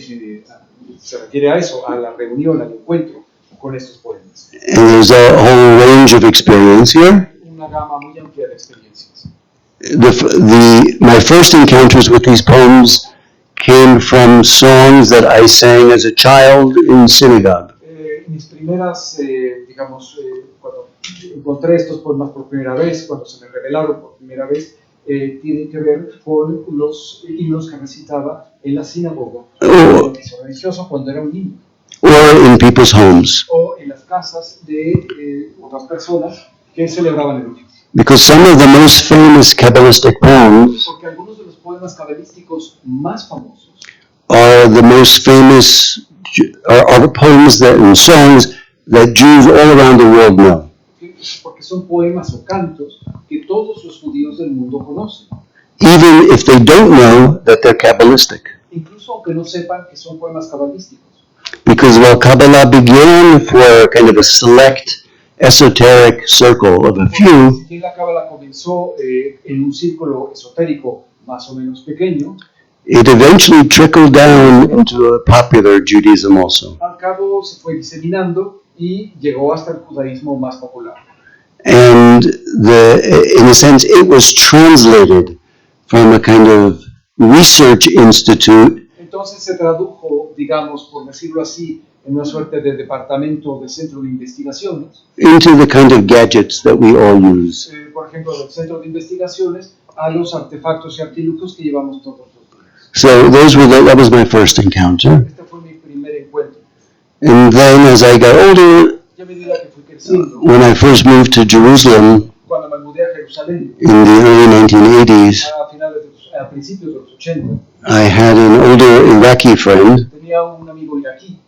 S2: se refiere a eso, a la reunión, al encuentro con estos poemas.
S4: And there's a whole range of experience here.
S2: Una gama muy amplia de experiencias.
S4: My first encounters with these poems came from songs that I sang as a child in synagogue.
S2: Mis primeras, cuando encontré estos poemas por primera vez, cuando se me revelaron por primera vez, tienen que ver con los himnos que recitaba en la sinagoga, religioso cuando era un niño.
S4: Or in people's homes.
S2: O en las casas de otras personas que celebraban el oficio.
S4: Because some of the most famous Kabbalistic poems
S2: Porque algunos de los poemas cabalísticos más famosos
S4: are the most famous, are poems that and songs that Jews all around the world know.
S2: porque son poemas o cantos que todos los judíos del mundo conocen.
S4: Even if they don't know that they're Kabbalistic.
S2: Incluso aunque no sepan que son poemas cabalísticos.
S4: Because while Kabbalah began for kind of a select, esoteric circle of a few,
S2: Si la Cábala comenzó en un círculo esotérico más o menos pequeño,
S4: it eventually trickled down into a popular Judaism also.
S2: al cabo se fue diseminando y llegó hasta el judaísmo más popular.
S4: And in a sense, it was translated from a kind of research institute
S2: Entonces se tradujo, digamos, por decirlo así, en una suerte de departamento de centro de investigaciones,
S4: into the kind of gadgets that we all use.
S2: por ejemplo, del centro de investigaciones a los artefactos y artilugios que llevamos todos los días.
S4: So that was my first encounter.
S2: Este fue mi primer encuentro.
S4: And then as I got older,
S2: Ya a medida que fui creciendo,
S4: when I first moved to Jerusalem
S2: cuando me mudé a Jerusalén,
S4: in the early 1980s,
S2: a finales de los a principios de los 80,
S4: I had an older Iraqi friend
S2: tenía un amigo iraquí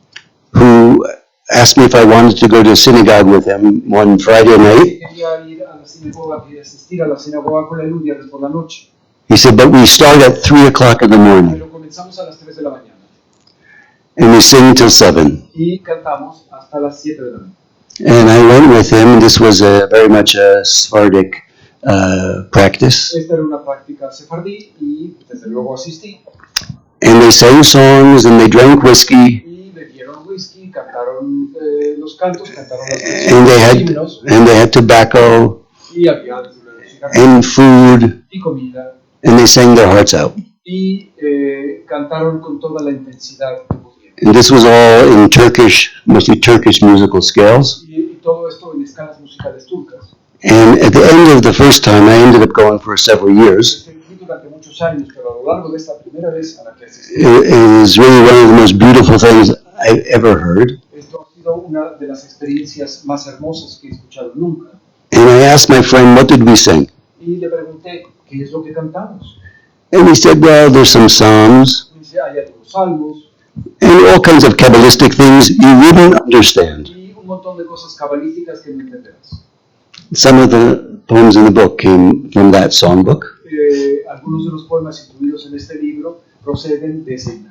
S4: who asked me if I wanted to go to synagogue with him one Friday
S2: que
S4: night.
S2: quería ir a la sinagoga, quería asistir a la sinagoga con él un viernes por la noche.
S4: He said, but we start at 3 o'clock in the morning
S2: Pero comenzamos a las 3 de la mañana
S4: and we sing till 7.
S2: y cantamos hasta las 7 de la mañana.
S4: And I went with him. This was very much a Sephardic practice.
S2: Esta era una práctica sefardí y desde luego asistí.
S4: And they sang songs and they drank whiskey
S2: Y bebieron whisky, cantaron los cantos, cantaron las
S4: and
S2: canciones,
S4: they had tobacco
S2: y había desde luego cigarros
S4: and food
S2: y comida,
S4: and they sang their hearts out.
S2: y cantaron con toda la intensidad que podían.
S4: And this was all in Turkish, mostly Turkish musical scales.
S2: Y todo esto en escalas musicales turcas.
S4: And at the end of the first time, I ended up going for several years.
S2: Fui durante muchos años, pero a lo largo de esta primera vez a la que asistí,
S4: It was really one of the most beautiful things I've ever heard.
S2: esto ha sido una de las experiencias más hermosas que he escuchado nunca.
S4: And I asked my friend, what did we sing?
S2: Y le pregunté, ¿qué es lo que cantamos?
S4: And he said, well, there's some psalms
S2: Y dice, hay algunos salmos
S4: and all kinds of Kabbalistic things you wouldn't understand.
S2: y un montón de cosas cabalísticas que no entenderás.
S4: Some of the poems in the book came from that songbook.
S2: Algunos de los poemas incluidos en este libro proceden de ese himno.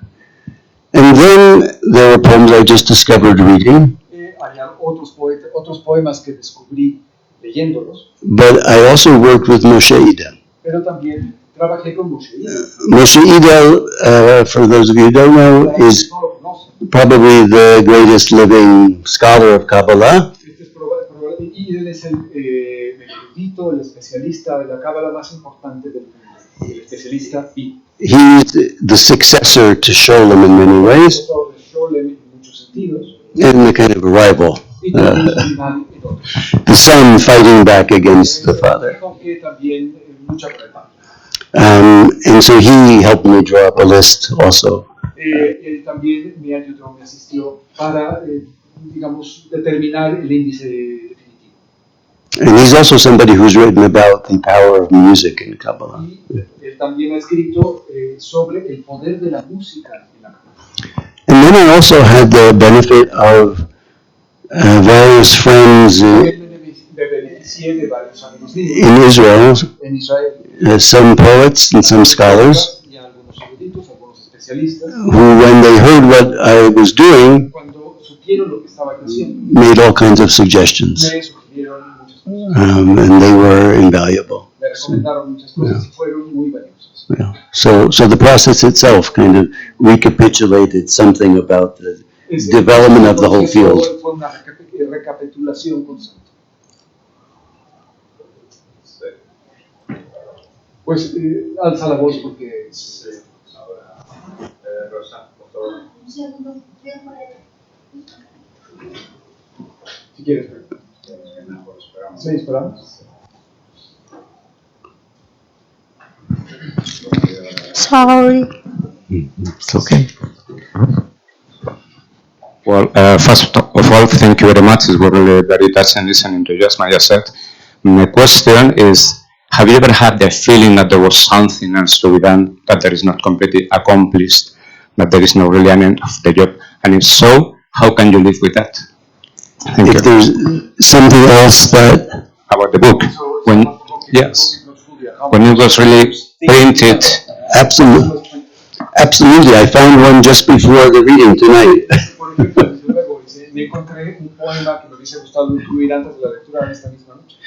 S4: And then there were poems I just discovered reading,
S2: Hay otros poemas que descubrí leyéndolos,
S4: but I also worked with Moshe Idel.
S2: pero también trabajé con Moshe.
S4: Moshe Idel, for those of you who don't know, is
S2: No lo conocen.
S4: probably the greatest living scholar of Kabbalah.
S2: Y él es el erudito, el especialista de la Cábala más importante del mundo, el especialista y
S4: He's the successor to Scholem in many ways,
S2: autor de Scholem en muchos sentidos,
S4: and the kind of rival,
S2: y también su rival en otros.
S4: the son fighting back against the father.
S2: Que también lucha por el padre.
S4: And so he helped me draw up a list also.
S2: Él también me ayudó, me asistió para, digamos, determinar el índice definitivo.
S4: And he's also somebody who's written about the power of music in Kabbalah.
S2: Y él también ha escrito sobre el poder de la música en la Cábala.
S4: And then I also had the benefit of various friends
S2: Me beneficié de varios amigos míos
S4: in Israel,
S2: en Israel.
S4: some poets and some scholars,
S2: Y algunos eruditos, algunos especialistas,
S4: who, when they heard what I was doing,
S2: cuando supieron lo que estaba haciendo,
S4: made all kinds of suggestions,
S2: me sugirieron muchas cosas,
S4: and they were invaluable.
S2: me recomendaron muchas cosas y fueron muy valiosas.
S4: Yeah. So the process itself kind of recapitulated something about the development of the whole field.
S2: Fue una recapitulación constante. Pues alza la voz porque es ahora Rosa, por favor.
S8: Un segundo, voy a poner.
S2: Si quieres, mejor esperamos. Sí, esperamos.
S3: Sorry.
S4: It's okay.
S9: Well, first of all, thank you very much. It was really very touching listening to just Maya said. My question is, have you ever had the feeling that there was something else to be done, that there is not completely accomplished, that there is no really an end of the job? And if so, how can you live with that? Thank
S4: If
S9: you.
S4: there's something else that,
S9: About the book, when it was really printed,
S4: absolutely, I found one just before the reading tonight.
S2: Por ejemplo, desde luego, me encontré un poema que me hubiese gustado incluir antes de la lectura de esta misma noche.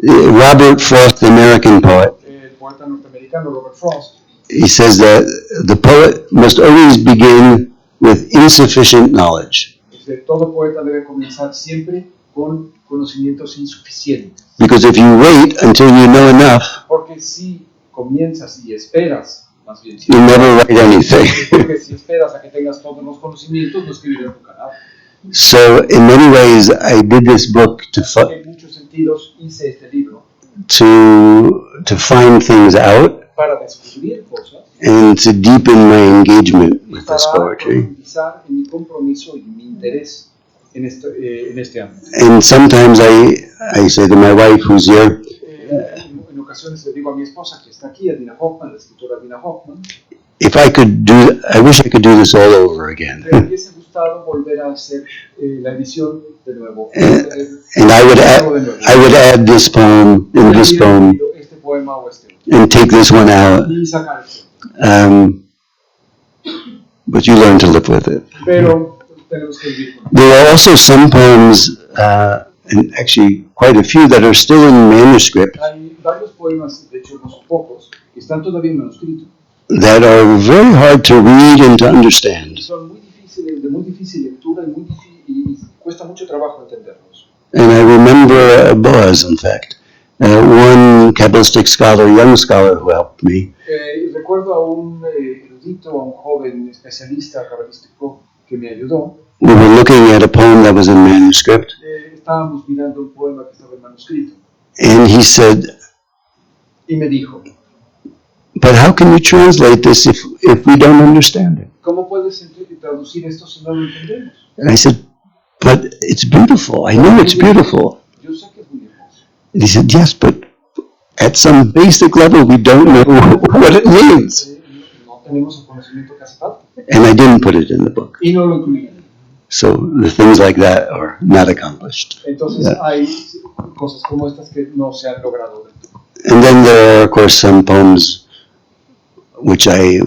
S4: Robert Frost, the American poet,
S2: El poeta norteamericano Robert Frost
S4: he says that the poet must always begin with insufficient knowledge,
S2: dice, todo poeta debe comenzar siempre con conocimientos insuficientes.
S4: because if you wait until you know enough,
S2: Porque si comienzas y esperas, más bien,
S4: you never write anything.
S2: porque si esperas a que tengas todos los conocimientos, no escribirás nunca nada.
S4: So in many ways, I did this book
S2: En muchos sentidos hice este libro
S4: to find things out
S2: para descubrir cosas
S4: and to deepen my engagement
S2: y
S4: with
S2: para
S4: this poetry.
S2: profundizar en mi compromiso y mi interés en este ámbito.
S4: And sometimes I say to my wife, who's here,
S2: En ocasiones le digo a mi esposa, que está aquí, a Dina Hoffman, la escritora Dina Hoffman,
S4: if I could do, I wish I could do this all over again.
S2: me hubiese gustado volver a hacer la edición de nuevo.
S4: And I would add this poem and this poem
S2: Este poema o este otro.
S4: and take this one out.
S2: Y sacar este.
S4: But you learn to live with it.
S2: Pero tenemos que vivir con él.
S4: There are also some poems, and actually quite a few, that are still in manuscript
S2: Hay varios poemas, de hecho no son pocos, que están todavía en manuscrito.
S4: that are very hard to read and to understand.
S2: Son muy difíciles, de muy difícil lectura y cuesta mucho trabajo entenderlos.
S4: And I remember Boaz, in fact, one Kabbalistic scholar, young scholar who helped me.
S2: Recuerdo a un erudito, a un joven especialista cabalístico que me ayudó.
S4: We were looking at a poem that was in manuscript,
S2: Estábamos mirando un poema que estaba en manuscrito
S4: and he said,
S2: y me dijo,
S4: but how can you translate this if we don't understand it?
S2: ¿cómo puedes traducir esto si no lo entendemos?
S4: And I said, but it's beautiful. I know it's beautiful.
S2: Yo sé que es muy hermoso.
S4: And he said, yes, but at some basic level, we don't know what it means.
S2: No tenemos el conocimiento que hace falta.
S4: And I didn't put it in the book.
S2: Y no lo incluí.
S4: So the things like that are not accomplished.
S2: Entonces
S4: Yeah.
S2: hay cosas como estas que no se han logrado del todo.
S4: And then there are, of course, some poems which I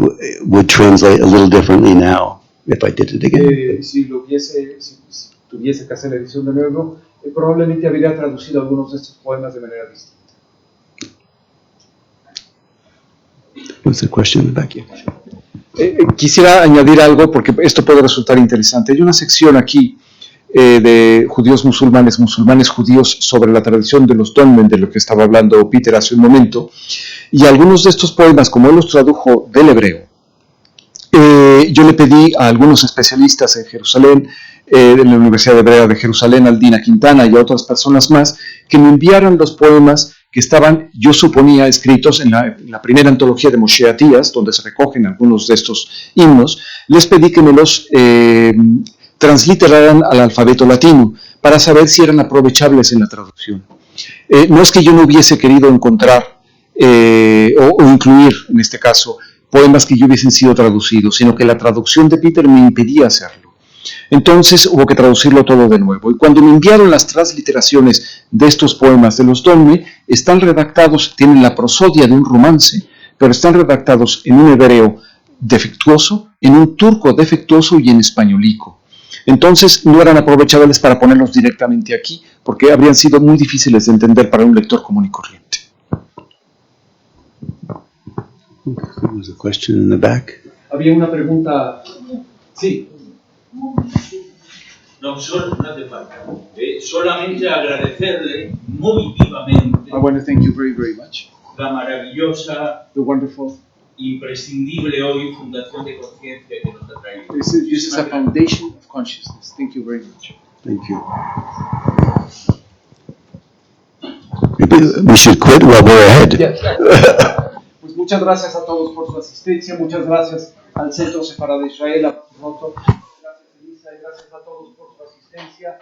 S4: would translate a little differently now if I did it again.
S2: Si tuviese que hacer la edición de nuevo, probablemente habría traducido algunos de estos poemas de manera distinta.
S4: What's the question in the back here?
S6: Quisiera añadir algo porque esto puede resultar interesante. Hay una sección aquí de judíos musulmanes judíos sobre la tradición de los dolmen, de lo que estaba hablando Peter hace un momento, y algunos de estos poemas, como él los tradujo del hebreo, yo le pedí a algunos especialistas en Jerusalén, de la Universidad Hebrea de Jerusalén, al Dina Quintana y a otras personas más, que me enviaran los poemas que estaban, yo suponía, escritos en la primera antología de Moshe Atías, donde se recogen algunos de estos himnos. Les pedí que me los transliteraran al alfabeto latino para saber si eran aprovechables en la traducción. No es que yo no hubiese querido encontrar o incluir, en este caso, poemas que ya hubiesen sido traducidos, sino que la traducción de Peter me impedía hacerlo. Entonces hubo que traducirlo todo de nuevo. Y cuando me enviaron las transliteraciones de estos poemas de los dolmen, están redactados, tienen la prosodia de un romance, pero están redactados en un hebreo defectuoso, en un turco defectuoso y en españolico. Entonces no eran aprovechables para ponerlos directamente aquí, porque habrían sido muy difíciles de entender para un lector común y corriente.
S4: There was a question in the back.
S2: Había una pregunta. Sí.
S10: No hace falta. Solamente agradecerle muy vivamente
S2: I want to thank you very, very much.
S10: la maravillosa,
S2: The wonderful.
S10: imprescindible hoy Fundación de Conciencia que nos ha traído.
S2: This is a foundation of consciousness. Thank you very much.
S4: Thank you. Maybe we should quit while we're ahead.
S2: Pues muchas gracias a todos por su asistencia. Muchas gracias al Centro Sefarad-Israel, a Vaso Roto. Gracias, Elisa, y gracias a todos por su asistencia.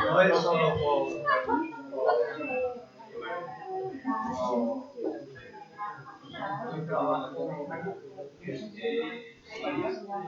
S2: No es solo por